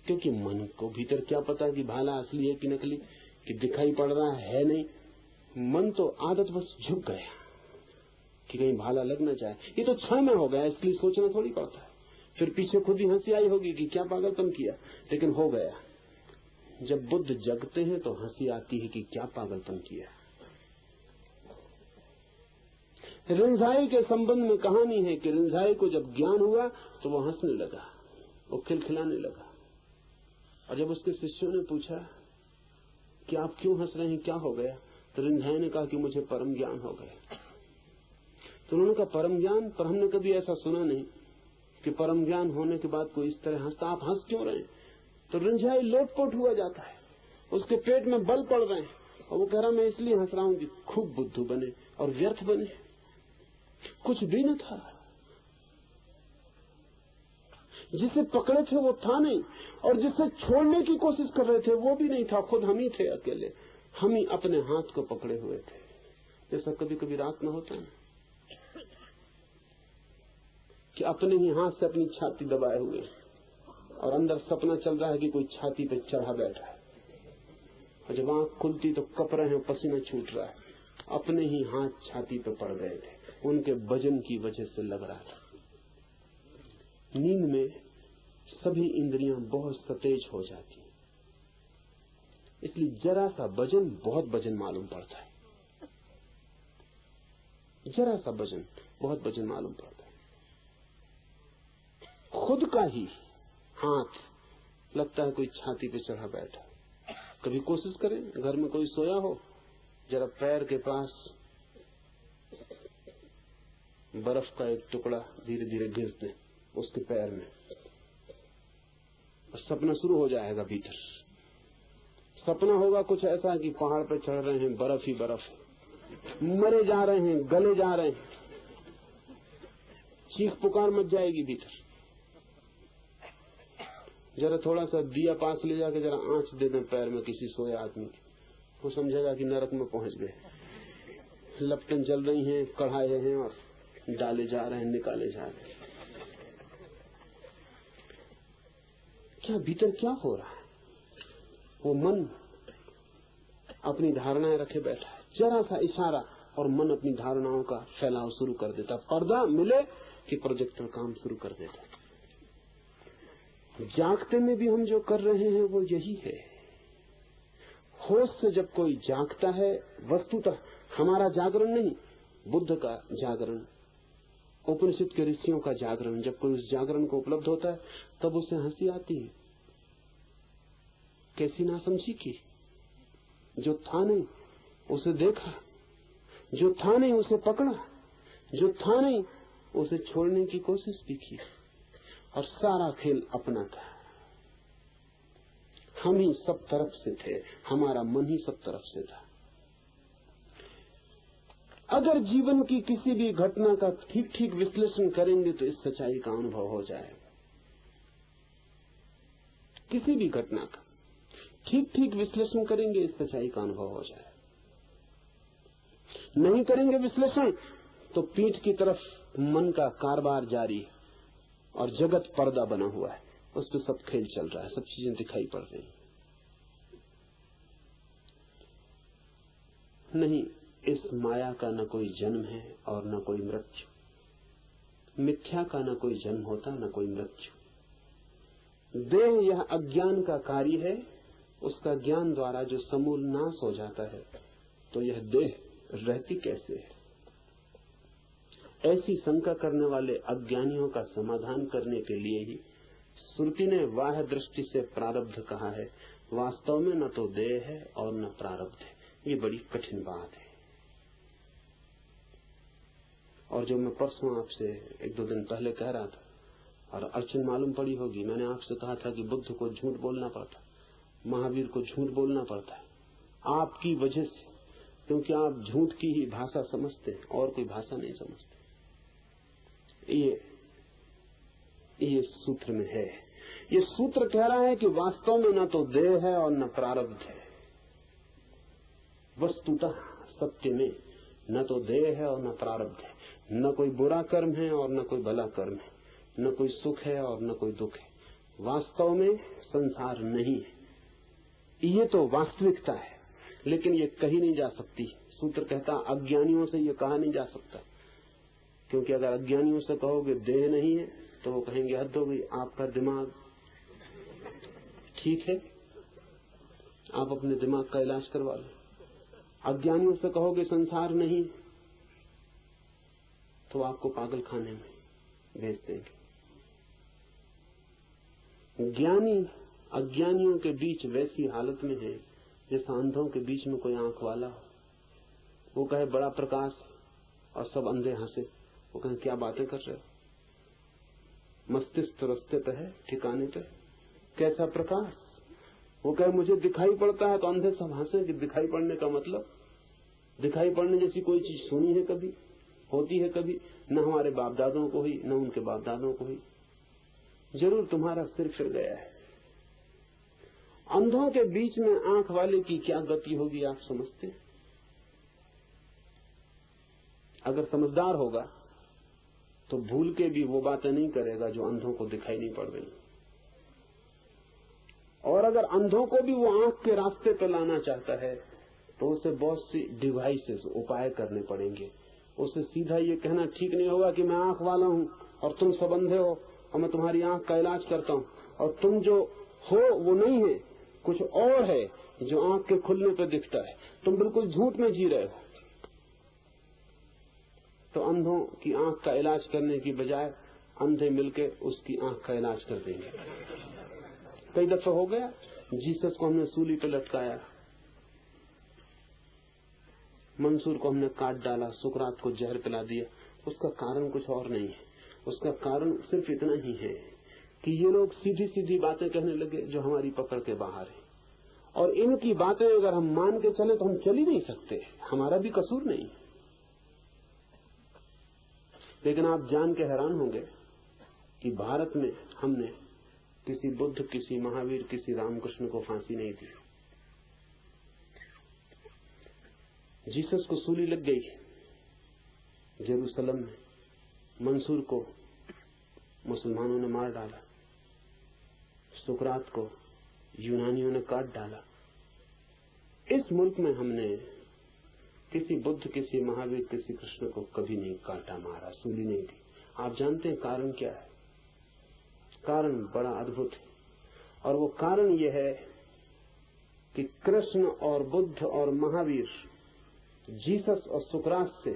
Speaker 1: क्योंकि मन को भीतर क्या पता कि भाला असली है कि नकली, कि दिखाई पड़ रहा है नहीं, मन तो आदतवश झुक गया कि कहीं भाला लग न जाए। ये तो क्षण में हो गया, इसलिए सोचना थोड़ी पड़ता है। फिर पीछे खुद ही हंसी आई होगी कि क्या पागलपन किया, लेकिन हो गया। जब बुद्ध जगते हैं तो हंसी आती है कि क्या पागलपन किया। रिंझाई के संबंध में कहानी है कि रिंझाई को जब ज्ञान हुआ तो वो हंसने लगा, वो खिलखिलाने लगा, और जब उसके शिष्यों ने पूछा कि आप क्यों हंस रहे हैं, क्या हो गया, तो रिंझाई ने कहा कि मुझे परम ज्ञान हो गया। तो उन्होंने कहा परम ज्ञान, पर हमने कभी ऐसा सुना नहीं कि परम ज्ञान होने के बाद कोई इस तरह हंसता, आप हंस क्यों रहे हैं? तो रिंझाई लोटपोट हुआ जाता है, उसके पेट में बल पड़ रहे हैं, और वो कह रहा मैं इसलिए हंस रहा हूं कि खूब बुद्धू बने और व्यर्थ बने, कुछ भी न था, जिसे पकड़े थे वो था नहीं, और जिसे छोड़ने की कोशिश कर रहे थे वो भी नहीं था, खुद हम ही थे अकेले, हम ही अपने हाथ को पकड़े हुए थे। जैसा कभी कभी रात में होता है कि अपने ही हाथ से अपनी छाती दबाए हुए, और अंदर सपना चल रहा है कि कोई छाती पे चढ़ा बैठा है, और जब आंख खुलती तो कप रहे हैं, पसीना छूट रहा है। अपने ही हाथ छाती पे पड़ गए थे, उनके वजन की वजह से लग रहा था। नींद में सभी इंद्रियां बहुत सतेज हो जाती, इसलिए जरा सा वजन बहुत वजन मालूम पड़ता है, जरा सा वजन बहुत वजन मालूम पड़ता है। खुद का ही हाथ लगता है कोई छाती पे चढ़ा बैठा। कभी कोशिश करें, घर में कोई सोया हो, जरा पैर के पास बर्फ का एक टुकड़ा धीरे धीरे घिस दें उसके पैर में, और सपना शुरू हो जाएगा। भीतर सपना होगा कुछ ऐसा कि पहाड़ पे चढ़ रहे हैं, बर्फ ही बर्फ है, मरे जा रहे हैं, गले जा रहे हैं, चीख पुकार मच जाएगी भीतर। जरा थोड़ा सा दिया पास ले जाके जरा आंच दे दें पैर में किसी सोए आदमी की, वो समझेगा कि नरक में पहुंच गए। लपटें जल रही हैं, कढ़ाए हैं और डाले जा रहे हैं, निकाले जा रहे हैं। क्या भीतर क्या हो रहा है? वो मन अपनी धारणाएं रखे बैठा है, जरा सा इशारा और मन अपनी धारणाओं का फैलाव शुरू कर देता। पर्दा मिले कि प्रोजेक्टर काम शुरू कर देता। जागते में भी हम जो कर रहे हैं वो यही है। होश से जब कोई जागता है, वस्तुतः हमारा जागरण नहीं, बुद्ध का जागरण, उपनिषद के ऋषियों का जागरण, जब कोई उस जागरण को उपलब्ध होता है तब उसे हंसी आती है। कैसी नासमझी की, जो था नहीं उसे देखा, जो था नहीं उसे पकड़ा, जो था नहीं उसे छोड़ने की कोशिश भी की, और सारा खेल अपना था। हम ही सब तरफ से थे, हमारा मन ही सब तरफ से था। अगर जीवन की किसी भी घटना का ठीक ठीक विश्लेषण करेंगे तो इस सच्चाई का अनुभव हो जाएगा। किसी भी घटना का ठीक ठीक विश्लेषण करेंगे, इस सच्चाई का अनुभव हो जाएगा। नहीं करेंगे विश्लेषण तो पीठ की तरफ मन का कारोबार जारी है और जगत पर्दा बना हुआ है, उस पर सब खेल चल रहा है, सब चीजें दिखाई पड़ रही हैं। नहीं, इस माया का न कोई जन्म है और न कोई मृत्यु। मिथ्या का न कोई जन्म होता, न कोई मृत्यु। देह यह अज्ञान का कार्य है, उसका ज्ञान द्वारा जो समूल नाश हो जाता है, तो यह देह रहती कैसे है? ऐसी शंका करने वाले अज्ञानियों का समाधान करने के लिए ही श्रुति ने वाह्य दृष्टि से प्रारब्ध कहा है। वास्तव में न तो देह है और न प्रारब्ध है। ये बड़ी कठिन बात है, और जो मैं परसों आपसे एक दो दिन पहले कह रहा था, और अड़चन मालूम पड़ी होगी, मैंने आपसे कहा था कि बुद्ध को झूठ बोलना पड़ता, महावीर को झूठ बोलना पड़ता है आपकी वजह से, क्योंकि आप झूठ की ही भाषा समझते हैं और कोई भाषा नहीं समझते। ये सूत्र में है। ये सूत्र कह रहा है कि वास्तव में न तो देह है और न प्रारब्ध है। वस्तुतः सत्य में न तो देह है और न प्रारब्ध है, न कोई बुरा कर्म है और न कोई भला कर्म है, न कोई सुख है और न कोई दुख है। वास्तव में संसार नहीं है। ये तो वास्तविकता है, लेकिन ये कही नहीं जा सकती। सूत्र कहता अज्ञानियों से ये कहा नहीं जा सकता, क्योंकि अगर अज्ञानियों से कहोगे देह नहीं है तो वो कहेंगे हद हो गई, आपका दिमाग ठीक है, आप अपने दिमाग का इलाज करवा लो। अज्ञानियों से कहोगे संसार नहीं तो आपको पागल खाने में भेज देंगे। ज्ञानी अज्ञानियों के बीच वैसी हालत में है जैसे अंधों के बीच में कोई आंख वाला हो। वो कहे बड़ा प्रकाश और सब अंधे हंसे, वो कहे क्या बातें कर रहे हो, मस्तिष्क रस्ते पे है, ठिकाने पे, कैसा प्रकाश। वो कहे मुझे दिखाई पड़ता है, तो अंधे सब हंसे कि दिखाई पड़ने का मतलब, दिखाई पड़ने जैसी कोई चीज सुनी है कभी, होती है कभी? न हमारे बाप दादों को हुई, न उनके बाप दादों को हुई। जरूर तुम्हारा सिर फिर गया है। अंधों के बीच में आंख वाले की क्या गति होगी आप समझते हैं? अगर समझदार होगा तो भूल के भी वो बातें नहीं करेगा जो अंधों को दिखाई नहीं पड़ रही। और अगर अंधों को भी वो आंख के रास्ते पे लाना चाहता है तो उसे बहुत सी डिवाइसेस, उपाय करने पड़ेंगे। उसे सीधा ये कहना ठीक नहीं होगा कि मैं आंख वाला हूँ और तुम सब अंधे हो और मैं तुम्हारी आंख का इलाज करता हूँ, और तुम जो हो वो नहीं है, कुछ और है जो आंख के खुलने पे दिखता है। तुम बिल्कुल झूठ में जी रहे हो। तो अंधों की आंख का इलाज करने की बजाय अंधे मिलके उसकी आंख का इलाज कर देंगे। कई दफा हो गया, जीसस को हमने सूली पे लटकाया, मंसूर को हमने काट डाला, सुकरात को जहर पिला दिया। उसका कारण कुछ और नहीं है, उसका कारण सिर्फ इतना ही है कि ये लोग सीधी सीधी बातें कहने लगे जो हमारी पकड़ के बाहर है। और इनकी बातें अगर हम मान के चले तो हम चल ही नहीं सकते, हमारा भी कसूर नहीं। लेकिन आप जान के हैरान होंगे कि भारत में हमने किसी बुद्ध, किसी महावीर, किसी रामकृष्ण को फांसी नहीं दी। जीसस को सूली लग गई जेरूसलम में, मंसूर को मुसलमानों ने मार डाला, सुकरात को यूनानियों ने काट डाला। इस मुल्क में हमने किसी बुद्ध, किसी महावीर, किसी कृष्ण को कभी नहीं काटा, मारा, सूली नहीं दी। आप जानते हैं कारण क्या है? कारण बड़ा अद्भुत है, और वो कारण यह है कि कृष्ण और बुद्ध और महावीर, जीसस और सुकरात से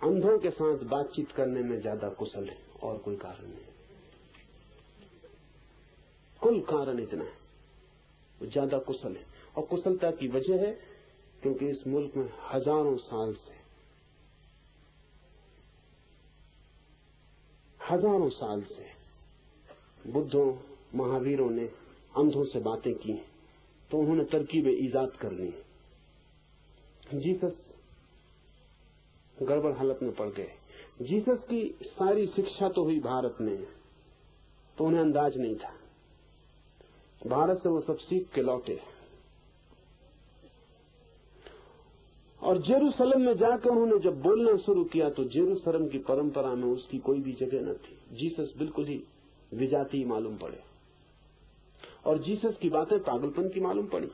Speaker 1: अंधों के साथ बातचीत करने में ज्यादा कुशल है, और कोई कारण नहीं। कुल कारण इतना है, वो ज्यादा कुशल है। और कुशलता की वजह है क्योंकि इस मुल्क में हजारों साल से बुद्धों, महावीरों ने अंधों से बातें की, तो उन्होंने तरकीबें ईजाद कर ली। जीसस गड़बड़ हालत में पड़ गए। जीसस की सारी शिक्षा तो हुई भारत में, तो उन्हें अंदाज नहीं था। भारत से वो सब सीख के लौटे और जेरूसलम में जाकर उन्होंने जब बोलना शुरू किया तो जेरूसलम की परंपरा में उसकी कोई भी जगह न थी। जीसस बिल्कुल ही विजातीय मालूम पड़े और जीसस की बातें पागलपन की मालूम पड़ी।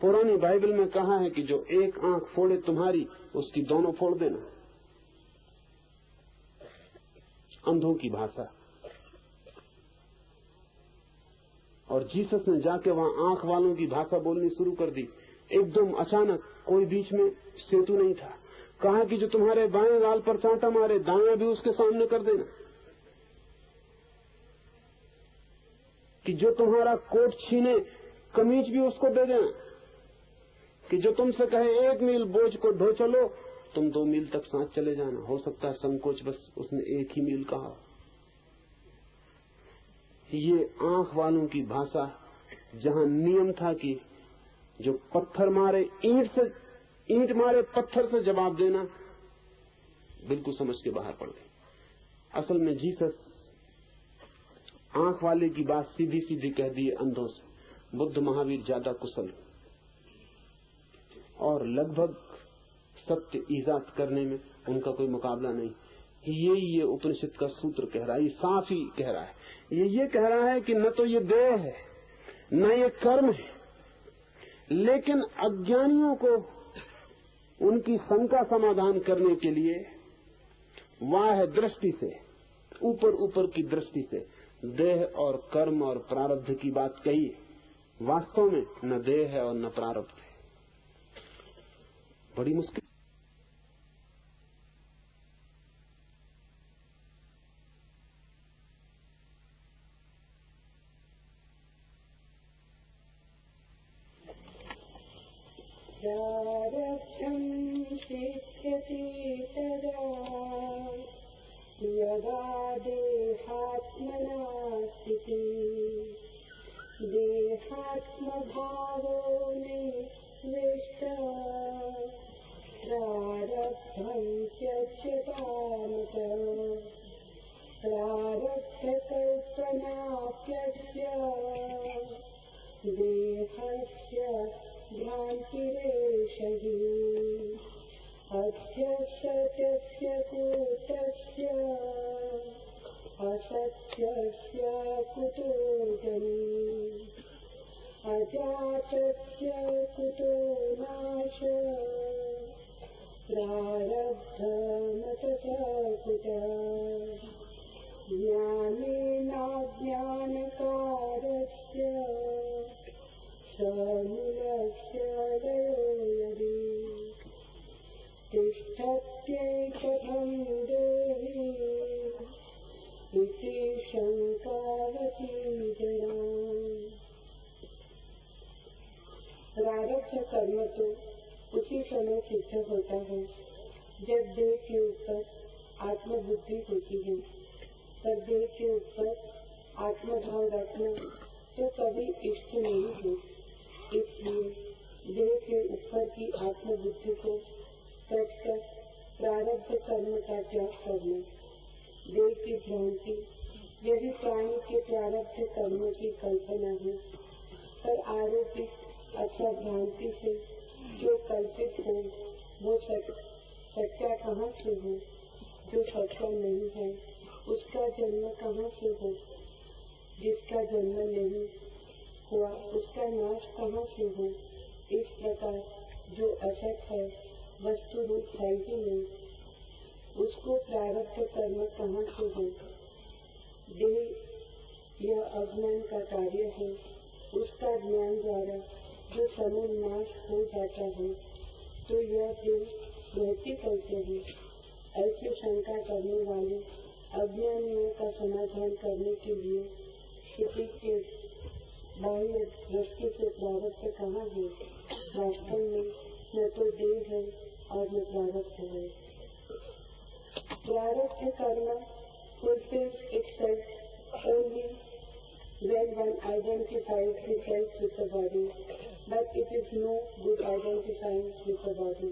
Speaker 1: पुरानी बाइबल में कहा है कि जो एक आंख फोड़े तुम्हारी, उसकी दोनों फोड़ देना। अंधों की भाषा। और जीसस ने जाके वहां आंख वालों की भाषा बोलनी शुरू कर दी। एकदम अचानक, कोई बीच में सेतु नहीं था। कहा कि जो तुम्हारे बाएं गाल पर चांटा मारे, दायां भी उसके सामने कर देना। कि जो तुम्हारा कोट छीने, कमीज भी उसको दे देना। कि जो तुमसे कहे 1 मील बोझ को ढो चलो, तुम 2 मील तक साथ चले जाना। हो सकता है संकोच बस उसने 1 ही मील कहा। ये आंख वालों की भाषा, जहां नियम था कि जो पत्थर मारे ईंट मारे पत्थर से जवाब देना, बिल्कुल समझ के बाहर पड़ गई। असल में जीसस आंख वाले की बात सीधी सीधी कह दी अंधों से। बुद्ध, महावीर ज्यादा कुशल और लगभग सत्य ईजाद करने में उनका कोई मुकाबला नहीं। ये उपनिषद का सूत्र कह रहा है, ये साफ ही कह रहा है। ये कह रहा है कि न तो ये देह है, न ये कर्म है, लेकिन अज्ञानियों को उनकी शंका समाधान करने के लिए वाह दृष्टि से, ऊपर की दृष्टि से देह और कर्म और प्रारब्ध की बात कही। वास्तव में न देह है और न प्रारब्ध है। बड़ी मुश्किल।
Speaker 2: प्रारब्धं सिद्ध्यति तदा यदा देहात्मना स्थितिः देहात्मभावो निविष्टः प्रारब्धं त्यज्यतामतः प्रारब्धकल्पनाप्यस्य देहस्य भ्रान्तिरेषहि अस्य सत्यस्य कूटस्य सत्यस्य कुतो जन्म अजातस्य कुतो नाश प्रारब्धमतः कुतः ज्ञानेनाज्ञानकारस्य समूलस्य लयो यदि तिष्ठत्यैकथं देहि इति शंकावती जना। प्रारब्ध कर्म तो उसी समय सिद्ध होता है जब देह के ऊपर आत्मबुद्धि होती है, पर देह के ऊपर आत्मभाव रखना तो कभी इष्ट नहीं है। इसलिए देह के ऊपर की आत्मबुद्धि को त्याग कर प्रारब्ध कर्म का त्याग करना देह की भ्रांति यदि प्राणी के प्रारब्ध कर्म की कल्पना है, पर आरोपित अथवा भ्रांति से जो कल्पित हो वो सच्चा कहाँ से हो, जो सच्चा नहीं है उसका जन्म कहाँ से हो, जिसका जन्म नहीं हुआ उसका नाश कहाँ से हो। इस प्रकार जो असत है वस्तु रूप है ही नहीं, उसको प्रारब्ध कर्म कहाँ से हो। देह यह अज्ञान का कार्य है, उसका ज्ञान द्वारा जो समूल नाश हो जाता है तो यह देह रहती कैसे है। ऐसी शंका करने वाले अज्ञानियों का समाधान करने के लिए श्रुति के बाह्य दृष्टि से प्रारब्ध कहाँ है। वास्तव में न तो देह है और न प्रारब्ध है। प्रारब्ध कर्म fulfills itself only when one identifies the self with the body, but it is no good identifying with the body.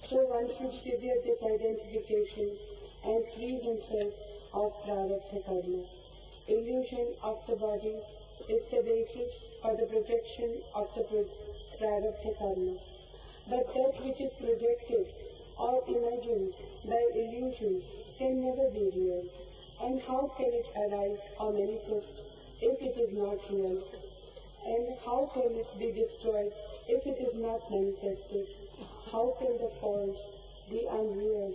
Speaker 2: So one should sever this identification and free himself of prarabdha karma. Illusion of the body is the basis for the projection of the prarabdha karma. But that which is projected or imagined by illusion can never be real. And how can it arise or manifest if it is not real? And how can it be destroyed if it is not manifested? How can the false, the unreal,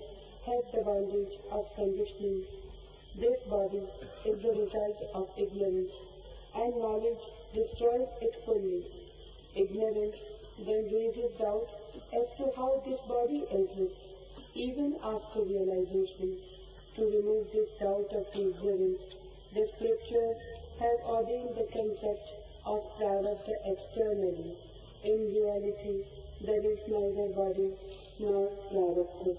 Speaker 2: have the bondage of conditioning? This body is the result of ignorance, and knowledge destroys it fully. Ignorance then raises doubt as to how this body exists, even after realization. To remove this doubt of ignorance, the scriptures have ordained the concept of prarabdha externally. In reality, there is neither body nor prarabdha.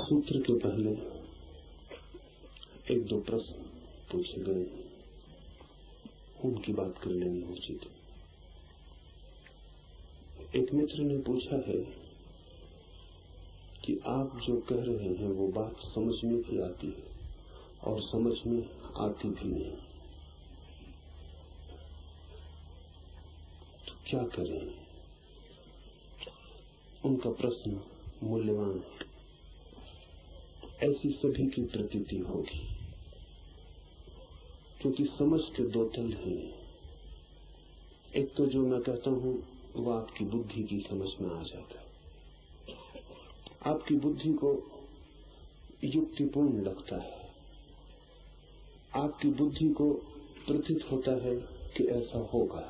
Speaker 1: सूत्र के पहले एक दो प्रश्न पूछे गए, उनकी बात कर लेनी उचित। एक मित्र ने पूछा है कि आप जो कह रहे हैं वो बात समझ में ही आती है और समझ में आती भी नहीं, तो क्या करें। उनका प्रश्न मूल्यवान है। ऐसी सभी की प्रतीति होगी, क्योंकि समझ के दो तल हैं। एक तो जो मैं कहता हूं वो आपकी बुद्धि की समझ में आ जाता है, आपकी बुद्धि को युक्तिपूर्ण लगता है, आपकी बुद्धि को प्रतीत होता है कि ऐसा होगा।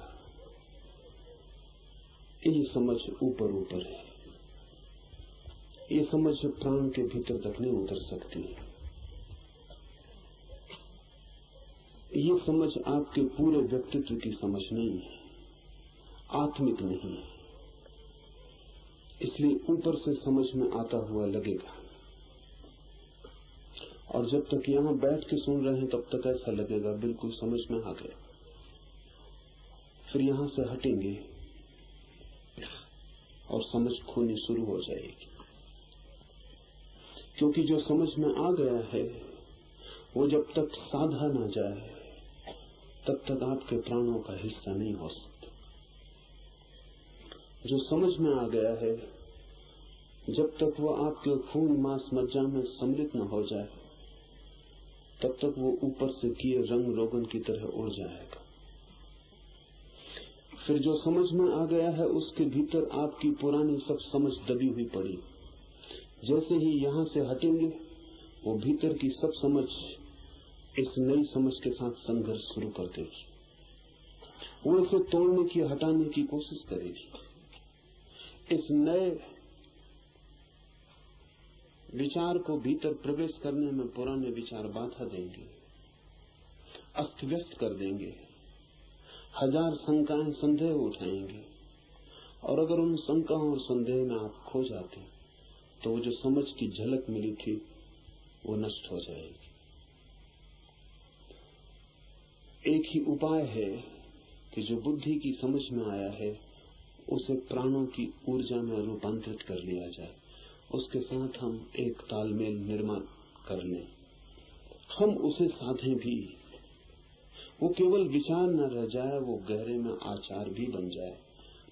Speaker 1: ये समझ ऊपर ऊपर है, ये समझ प्राण के भीतर तक नहीं उतर सकती। ये समझ आपके पूरे व्यक्तित्व की समझ नहीं है, आत्मिक नहीं है। इसलिए ऊपर से समझ में आता हुआ लगेगा, और जब तक यहां बैठ के सुन रहे हैं तब तक ऐसा लगेगा बिल्कुल समझ में आ गया। फिर यहां से हटेंगे और समझ खोनी शुरू हो जाएगी, क्योंकि जो समझ में आ गया है वो जब तक साधा ना जाए तब तक आपके प्राणों का हिस्सा नहीं हो सकता। जो समझ में आ गया है, जब तक वो आपके खून मांस मज्जा में सम्मिलित न हो जाए तब तक वो ऊपर से किए रंग रोगन की तरह उड़ जाएगा। फिर जो समझ में आ गया है उसके भीतर आपकी पुरानी सब समझ दबी हुई पड़ी। जैसे ही यहां से हटेंगे वो भीतर की सब समझ इस नई समझ के साथ संघर्ष शुरू कर देगी। वो इसे तोड़ने की, हटाने की कोशिश करेगी। इस नए विचार को भीतर प्रवेश करने में पुराने विचार बाधा देंगे, अस्त व्यस्त कर देंगे, हजार शंकाएं संदेह उठाएंगे। और अगर उन शंकाओं और संदेह में आप खो जाते तो वो जो समझ की झलक मिली थी वो नष्ट हो जाएगी। एक ही उपाय है कि जो बुद्धि की समझ में आया है उसे प्राणों की ऊर्जा में रूपांतरित कर लिया जाए। उसके साथ हम एक तालमेल निर्माण कर लें, हम उसे साधें भी। वो केवल विचार न रह जाए, वो गहरे में आचार भी बन जाए।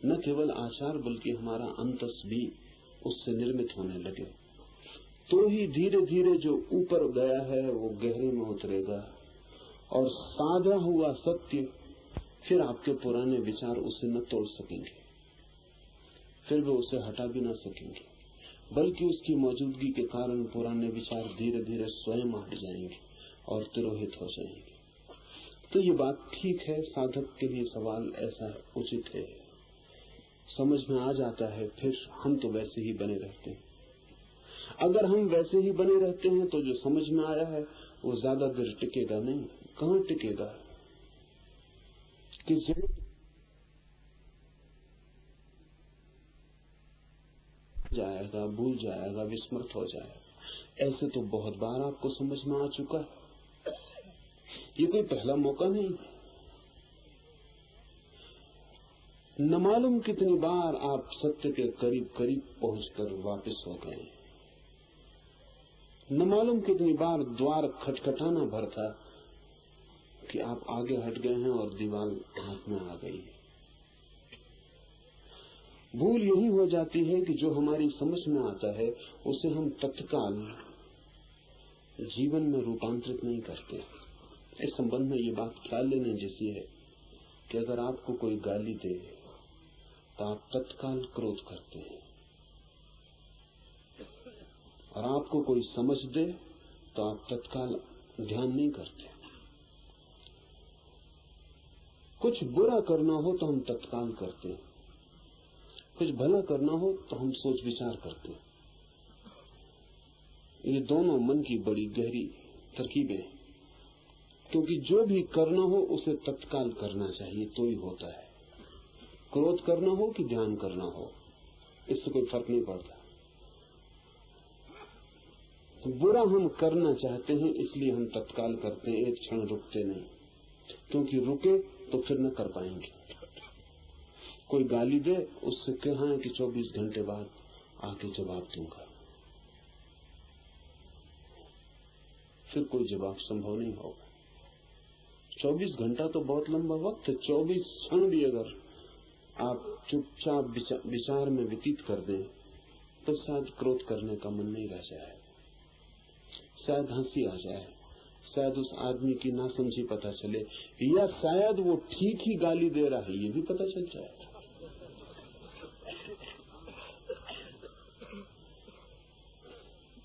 Speaker 1: न केवल आचार बल्कि हमारा अंतस भी उससे निर्मित होने लगे। तो ही धीरे धीरे जो ऊपर गया है वो गहरे में उतरेगा और साधा हुआ सत्य फिर आपके पुराने विचार उसे न तोड़ सकेंगे, फिर वे उसे हटा भी न सकेंगे, बल्कि उसकी मौजूदगी के कारण पुराने विचार धीरे धीरे स्वयं हट जाएंगे और तिरोहित हो जाएंगे। तो ये बात ठीक है, साधक के लिए सवाल ऐसा उचित है। समझ में आ जाता है, फिर हम तो वैसे ही बने रहते हैं। अगर हम वैसे ही बने रहते हैं तो जो समझ में आया है वो ज्यादा देर टिकेगा नहीं। कहाँ टिकेगा? किस जगह जाएगा, भूल जाएगा, विस्मृत हो जाएगा। ऐसे तो बहुत बार आपको समझ में आ चुका है। ये कोई पहला मौका नहीं। न मालूम कितनी बार आप सत्य के करीब करीब पहुंचकर वापस हो गए। न मालूम कितनी बार द्वार खटखटाना भर था कि आप आगे हट गए हैं और दीवार हाथ में आ गई। भूल यही हो जाती है कि जो हमारी समझ में आता है उसे हम तत्काल जीवन में रूपांतरित नहीं करते। इस संबंध में ये बात ख्याल लेने जैसी है कि अगर आपको कोई गाली दे तो आप तत्काल क्रोध करते हैं, और आपको कोई समझ दे तो आप तत्काल ध्यान नहीं करते। कुछ बुरा करना हो तो हम तत्काल करते हैं, कुछ भला करना हो तो हम सोच विचार करते हैं। ये दोनों मन की बड़ी गहरी तरकीबें हैं, क्योंकि जो भी करना हो उसे तत्काल करना चाहिए तो ही होता है। क्रोध करना हो कि ध्यान करना हो, इससे कोई फर्क नहीं पड़ता। तो बुरा हम करना चाहते हैं इसलिए हम तत्काल करते हैं, एक क्षण रुकते नहीं, क्योंकि रुके तो फिर न कर पाएंगे। कोई गाली दे, उससे कहा कि 24 घंटे बाद आके जवाब दूंगा, फिर कोई जवाब संभव नहीं होगा। 24 घंटा तो बहुत लंबा वक्त है। 24 क्षण भी अगर आप चुपचाप विचार में व्यतीत कर दें तो शायद क्रोध करने का मन नहीं रह जाए, शायद हंसी आ जाए, शायद उस आदमी की नासमझी पता चले, या शायद वो ठीक ही गाली दे रहा है ये भी पता चल जाए।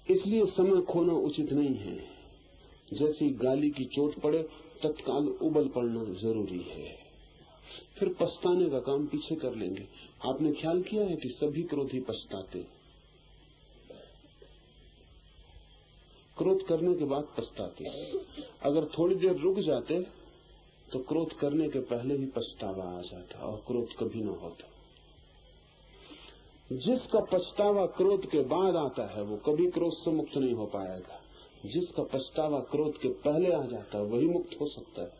Speaker 1: इसलिए समय खोना उचित नहीं है। जैसी गाली की चोट पड़े तत्काल उबल पड़ना जरूरी है, फिर पछताने का काम पीछे कर लेंगे। आपने ख्याल किया है कि सभी क्रोधी पछताते, क्रोध करने के बाद पछताते। अगर थोड़ी देर रुक जाते तो क्रोध करने के पहले ही पछतावा आ जाता और क्रोध कभी न होता। जिसका पछतावा क्रोध के बाद आता है वो कभी क्रोध से मुक्त नहीं हो पाएगा। जिसका पछतावा क्रोध के पहले आ जाता है वही मुक्त हो सकता है,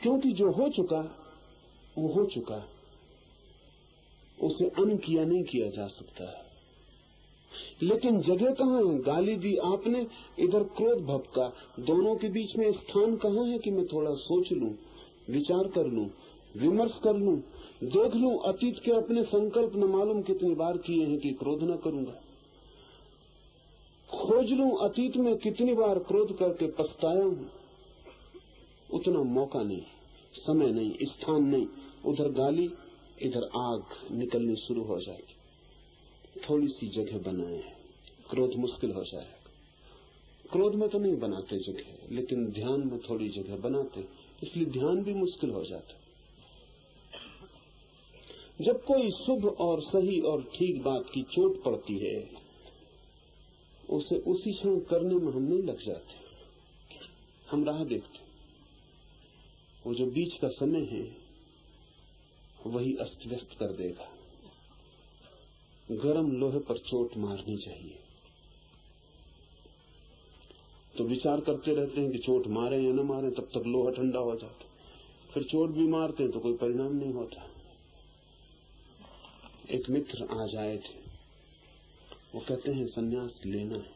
Speaker 1: क्योंकि जो हो चुका वो हो चुका, उसे अन किया नहीं किया जा सकता। लेकिन जगह कहाँ है? गाली दी आपने, इधर क्रोध भपका, दोनों के बीच में स्थान कहाँ है कि मैं थोड़ा सोच लूं, विचार कर लूं, विमर्श कर लूं, देख लूं अतीत के अपने संकल्प न मालूम कितनी बार किए हैं कि क्रोध न करूंगा, खोज लूं अतीत में कितनी बार क्रोध करके पछताया हूं। उतना मौका नहीं, समय नहीं, स्थान नहीं। उधर गाली, इधर आग निकलनी शुरू हो जाएगी। थोड़ी सी जगह बनाए, क्रोध मुश्किल हो जाएगा। क्रोध में तो नहीं बनाते जगह, लेकिन ध्यान में थोड़ी जगह बनाते, इसलिए ध्यान भी मुश्किल हो जाता। जब कोई शुभ और सही और ठीक बात की चोट पड़ती है, उसे उसी क्षण करने में हम नहीं लग जाते, हम राह देखते। वो जो बीच का समय है वही अस्त व्यस्त कर देगा। गरम लोहे पर चोट मारनी चाहिए। तो विचार करते रहते हैं कि चोट मारे या न मारे, तब तक लोहा ठंडा हो जाता। फिर चोट भी मारते हैं तो कोई परिणाम नहीं होता। एक मित्र आज आए थे, वो कहते हैं संन्यास लेना है,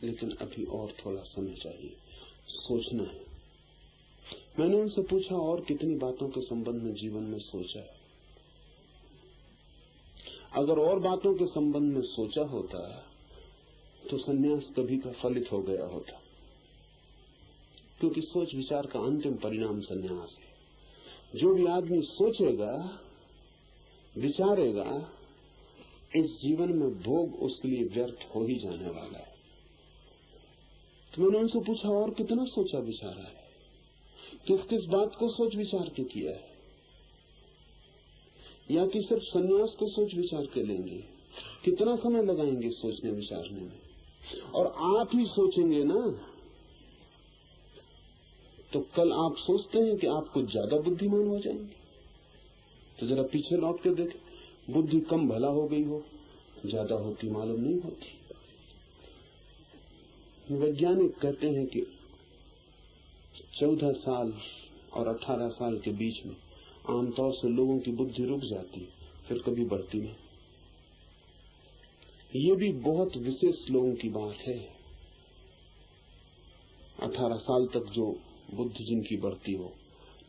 Speaker 1: लेकिन अभी और थोड़ा समय चाहिए, सोचना है। मैंने उनसे पूछा, और कितनी बातों के संबंध में जीवन में सोचा है? अगर और बातों के संबंध में सोचा होता तो संन्यास कभी का फलित हो गया होता, क्योंकि सोच विचार का अंतिम परिणाम संन्यास है। जो भी आदमी सोचेगा, विचारेगा, इस जीवन में भोग उसके लिए व्यर्थ हो ही जाने वाला है। तो मैंने उनसे पूछा, और कितना सोचा विचारा है? किस किस बात को सोच विचार के किया है? या कि सिर्फ संन्यास को सोच विचार के लेंगे? कितना समय लगाएंगे सोचने विचारने में? और आप ही सोचेंगे ना, तो कल आप सोचते हैं कि आप कुछ ज्यादा बुद्धिमान हो जाएंगे। तो जरा पीछे लौट के देखें, बुद्धि कम भला हो गई हो, ज्यादा होती मालूम नहीं होती। वैज्ञानिक कहते हैं कि 14 साल और 18 साल के बीच में आमतौर से लोगों की बुद्धि रुक जाती, फिर कभी बढ़ती नहीं। ये भी बहुत विशेष लोगों की बात है। 18 साल तक जो बुद्धि जिनकी बढ़ती हो,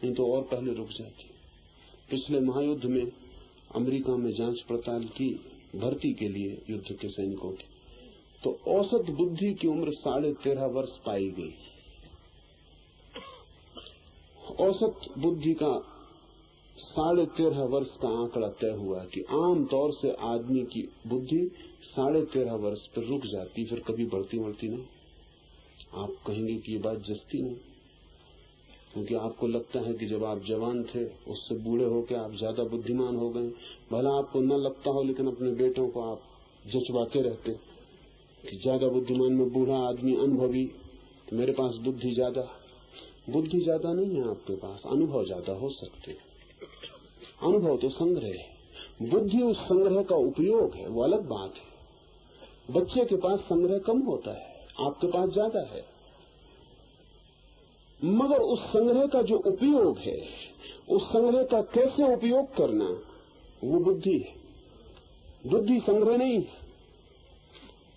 Speaker 1: नहीं तो और पहले रुक जाती। पिछले महायुद्ध में अमेरिका में जांच पड़ताल की भर्ती के लिए युद्ध के सैनिकों की, तो औसत बुद्धि की उम्र 13.5 वर्ष पाई गई। औसत बुद्धि का 13.5 वर्ष का आंकड़ा तय हुआ कि आम तौर से आदमी की बुद्धि 13.5 वर्ष पर रुक जाती, फिर कभी बढ़ती नहीं। आप कहेंगे कि ये बात जस्ती नहीं, क्योंकि आपको लगता है कि जब आप जवान थे उससे बूढ़े होकर आप ज्यादा बुद्धिमान हो गए। भला आपको न लगता हो, लेकिन अपने बेटों को आप जचवाते रहते कि ज्यादा बुद्धिमान में बूढ़ा आदमी, अनुभवी, तो मेरे पास बुद्धि ज्यादा। बुद्धि ज्यादा नहीं है आपके पास, अनुभव ज्यादा हो सकते। अनुभव तो संग्रह है, बुद्धि उस संग्रह का उपयोग है, वो अलग बात है। बच्चे के पास संग्रह कम होता है, आपके पास ज्यादा है, मगर उस संग्रह का जो उपयोग है, उस संग्रह का कैसे उपयोग करना, वो बुद्धि है। बुद्धि संग्रह नहीं है।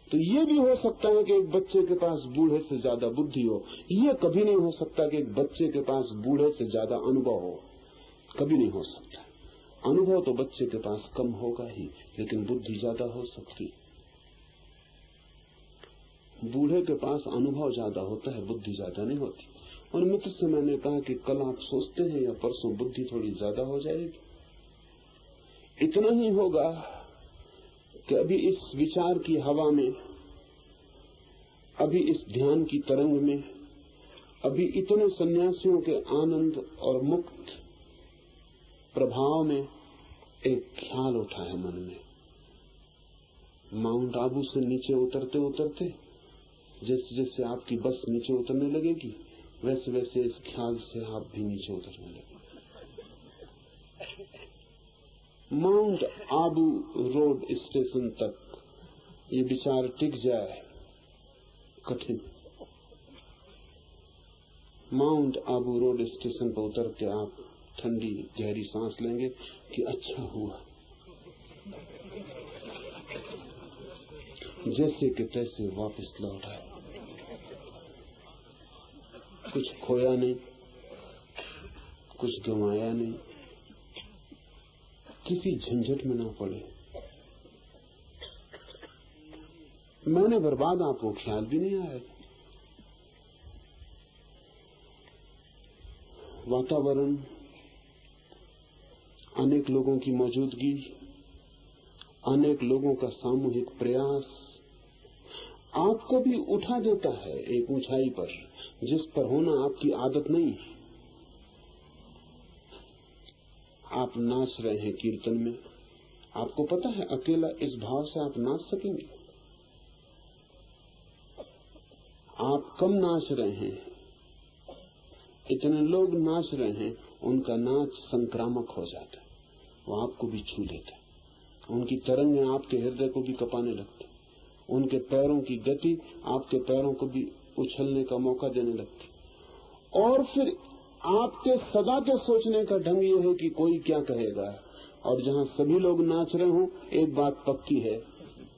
Speaker 1: तो ये भी हो सकता है कि एक बच्चे के पास बूढ़े से ज्यादा बुद्धि हो, ये कभी नहीं हो सकता कि एक बच्चे के पास बूढ़े से ज्यादा अनुभव हो, कभी नहीं हो सकता। अनुभव तो बच्चे के पास कम होगा ही, लेकिन बुद्धि ज्यादा हो सकती। बूढ़े के पास अनुभव ज्यादा होता है, बुद्धि ज्यादा नहीं होती। और मित्र से मैंने कहा कि कल आप सोचते हैं या परसों बुद्धि थोड़ी ज्यादा हो जाएगी। इतना ही होगा कि अभी इस विचार की हवा में, अभी इस ध्यान की तरंग में, अभी इतने सन्यासियों के आनंद और मुक्त प्रभाव में एक ख्याल उठा है मन में। माउंट आबू से नीचे उतरते उतरते जैसे जैसे आपकी बस नीचे उतरने लगेगी, वैसे वैसे इस ख्याल से आप भी नीचे उतरने लगेंगे। माउंट आबू रोड स्टेशन तक ये विचार टिक जाए, कठिन। माउंट आबू रोड स्टेशन पर उतरते आप ठंडी गहरी सांस लेंगे कि अच्छा हुआ। जैसे कि तैसे वापस लौट आए। कुछ खोया नहीं, कुछ गंवाया नहीं, किसी झंझट में ना पड़े। मैंने बर्बाद आपको ख्याल भी नहीं आया। वातावरण, अनेक लोगों की मौजूदगी, अनेक लोगों का सामूहिक प्रयास आपको भी उठा देता है एक ऊंचाई पर जिस पर होना आपकी आदत नहीं है। आप नाच रहे हैं कीर्तन में, आपको पता है अकेला इस भाव से आप नाच सकेंगे। आप कम नाच रहे हैं, इतने लोग नाच रहे हैं, उनका नाच संक्रामक हो जाता है, वो आपको भी छू लेता है। उनकी तरंगें आपके हृदय को भी कपाने लगती, उनके पैरों की गति आपके पैरों को भी उछलने का मौका देने लगती। और फिर आपके सदा के सोचने का ढंग ये है कि कोई क्या कहेगा। और जहां सभी लोग नाच रहे हों, एक बात पक्की है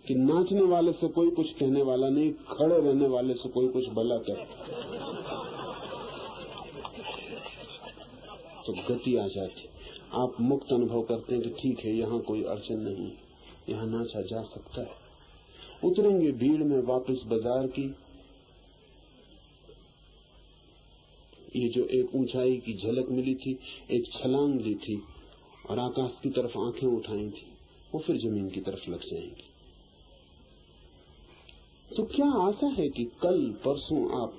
Speaker 1: कि नाचने वाले से कोई कुछ कहने वाला नहीं, खड़े रहने वाले से कोई कुछ भला करे। तो गति आ जाती, आप मुक्त अनुभव करते हैं कि ठीक है, यहाँ कोई अड़चन नहीं, यहाँ नाचा जा सकता है। उतरेंगे भीड़ में वापस बाजार की, ये जो एक ऊंचाई की झलक मिली थी, एक छलांग ली थी और आकाश की तरफ आंखें उठाई थी, वो फिर जमीन की तरफ लग जाएंगी। तो क्या आशा है कि कल परसों आप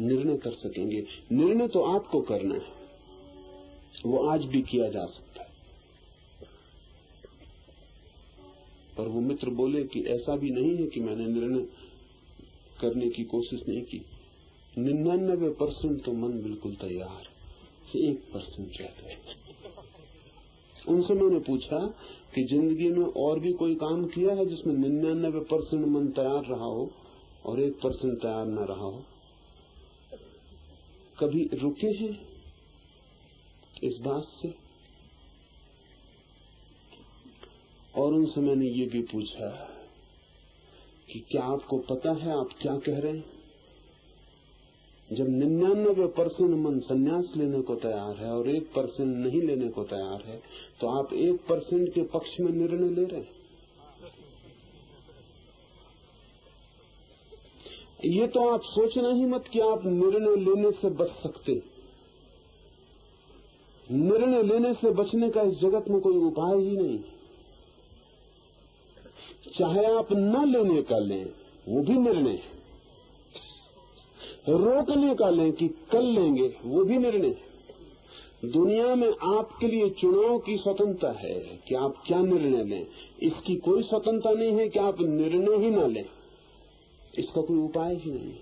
Speaker 1: निर्णय कर सकेंगे? निर्णय तो आपको करना है, वो आज भी किया जा सकता है। पर वो मित्र बोले कि ऐसा भी नहीं है कि मैंने निर्णय करने की कोशिश नहीं की। 99% तो मन बिल्कुल तैयार है, 1% रहता है। उनसे मैंने पूछा कि जिंदगी में और भी कोई काम किया है जिसमें 99% मन तैयार रहा हो और 1% तैयार न रहा हो? कभी रुके हैं इस बात से? और उनसे मैंने ये भी पूछा कि क्या आपको पता है आप क्या कह रहे हैं? जब 99% मन संन्यास लेने को तैयार है और 1% नहीं लेने को तैयार है, तो आप 1% के पक्ष में निर्णय ले रहे हैं। ये तो आप सोचना ही मत कि आप निर्णय लेने से बच सकते। निर्णय लेने से बचने का इस जगत में कोई उपाय ही नहीं। चाहे आप न लेने का लें, वो भी निर्णय है। रोकने का लें कि कल लेंगे, वो भी निर्णय है। दुनिया में आपके लिए चुनाव की स्वतंत्रता है कि आप क्या निर्णय लें। इसकी कोई स्वतंत्रता नहीं है कि आप निर्णय ही ना लें, इसका कोई उपाय ही नहीं।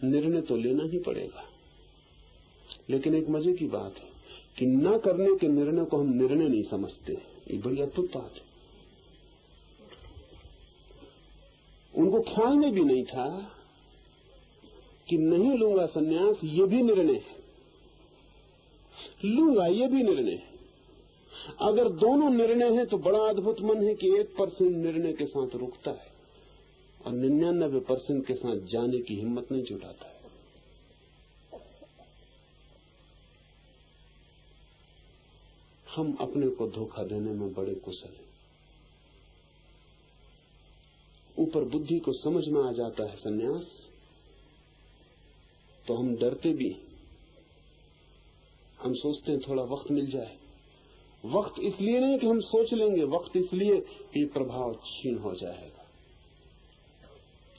Speaker 1: निर्णय तो लेना ही पड़ेगा। लेकिन एक मजे की बात है कि न करने के निर्णय को हम निर्णय नहीं समझते। ये बड़ी अद्भुत बात है। उनको ख्याल में भी नहीं था कि नहीं लूंगा सन्यास, ये भी निर्णय है। लूंगा, ये भी निर्णय है। अगर दोनों निर्णय है तो बड़ा अद्भुत मन है कि 1% निर्णय के साथ रुकता है और 99% के साथ जाने की हिम्मत नहीं जुटाता है। हम अपने को धोखा देने में बड़े कुशल हैं। ऊपर बुद्धि को समझ में आ जाता है सन्यास, तो हम डरते भी। हम सोचते हैं थोड़ा वक्त मिल जाए। वक्त इसलिए नहीं कि हम सोच लेंगे, वक्त इसलिए कि प्रभाव क्षीण हो जाएगा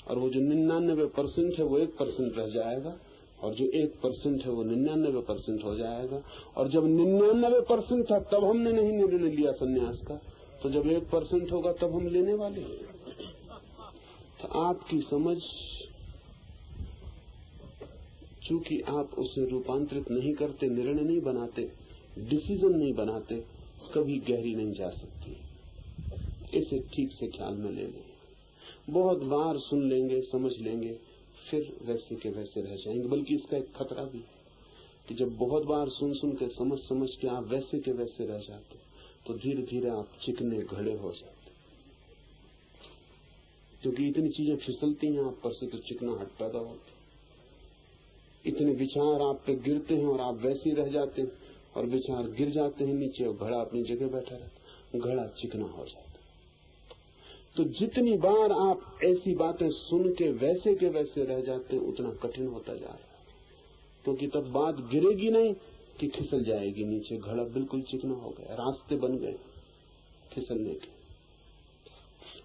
Speaker 1: और वो जो 99% है वो 1% रह जाएगा और जो 1% है वो 99% हो जाएगा। और जब 99% था तब हमने नहीं निर्णय लिया सन्यास का, तो जब 1% होगा तब हम लेने वाले हैं। तो आपकी समझ, चूंकि आप उसे रूपांतरित नहीं करते, निर्णय नहीं बनाते, डिसीजन नहीं बनाते, कभी गहरी नहीं जा सकती। इसे ठीक से ख्याल में ले लें। बहुत बार सुन लेंगे, समझ लेंगे, फिर वैसे के वैसे रह जाएंगे। बल्कि इसका एक खतरा भी है कि जब बहुत बार सुन के समझ के आप वैसे के वैसे रह जाते, तो धीरे धीरे आप चिकने घड़े हो जाते। क्योंकि इतनी चीजें फिसलती हैं आप पर से तो चिकनाहट पैदा होती, इतने विचार आप पे गिरते हैं और आप वैसे ही रह जाते हैं, और विचार गिर जाते हैं नीचे और घड़ा अपनी जगह बैठा रहता, घड़ा चिकना हो जाता। तो जितनी बार आप ऐसी बातें सुन के वैसे रह जाते हैं उतना कठिन होता जा रहा है, क्योंकि तब बात गिरेगी नहीं कि फिसल जाएगी नीचे, घड़ा बिल्कुल चिकना हो गया, रास्ते बन गए फिसलने के।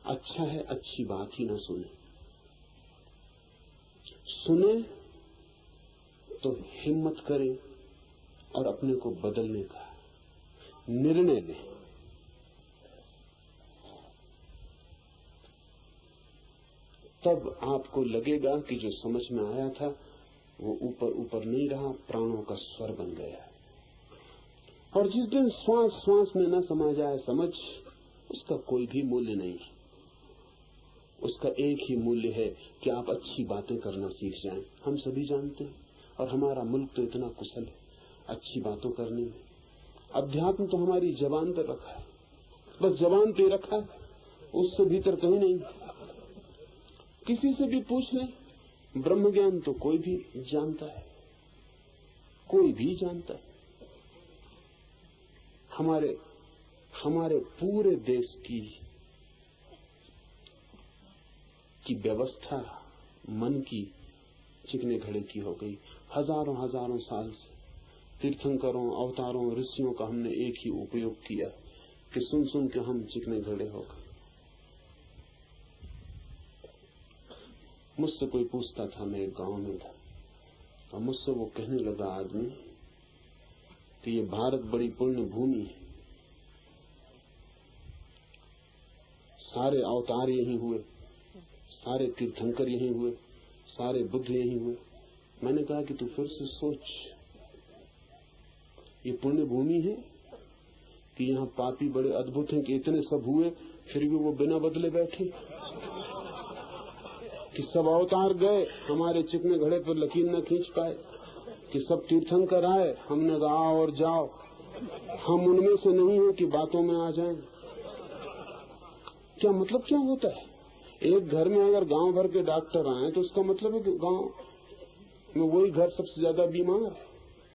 Speaker 1: अच्छा है अच्छी बात ही ना सुने, सुने तो हिम्मत करें और अपने को बदलने का निर्णय लें। तब आपको लगेगा कि जो समझ में आया था वो ऊपर ऊपर नहीं रहा, प्राणों का स्वर बन गया। और जिस दिन श्वास श्वास में न समा जाए समझ, उसका कोई भी मूल्य नहीं। उसका एक ही मूल्य है कि आप अच्छी बातें करना सीख जाएं। हम सभी जानते हैं, और हमारा मुल्क तो इतना कुशल है अच्छी बातों करने में। अध्यात्म तो हमारी जबान पर रखा है, बस जबान पे रखा है, उससे भीतर कहीं नहीं। किसी से भी पूछ लें, ब्रह्म ज्ञान तो कोई भी जानता है, कोई भी जानता है। हमारे पूरे देश की व्यवस्था मन की चिकने घड़े की हो गई। हजारों साल से तीर्थंकरों, अवतारों, ऋषियों का हमने एक ही उपयोग किया कि सुन सुन के हम चिकने घड़े हो गए। मुझसे कोई पूछता था, मैं एक गांव में था, और मुझसे वो कहने लगा आदमी कि ये भारत बड़ी पुण्य भूमि है, सारे अवतार यहीं हुए, सारे तीर्थंकर यहीं हुए, सारे बुद्ध यहीं हुए। मैंने कहा कि तू फिर से सोच, ये पुण्य भूमि है कि यहाँ पापी बड़े अद्भुत हैं कि इतने सब हुए फिर भी वो बिना बदले बैठे, कि सब अवतार गए हमारे चिकने घड़े पर लकीर न खींच पाए, कि सब तीर्थंकर आए हमने कहा और जाओ, हम उनमें से नहीं है कि बातों में आ जाएं। क्या मतलब क्या होता है? एक घर में अगर गांव भर के डॉक्टर आए तो उसका मतलब है कि गांव में वही घर सबसे ज्यादा बीमार है।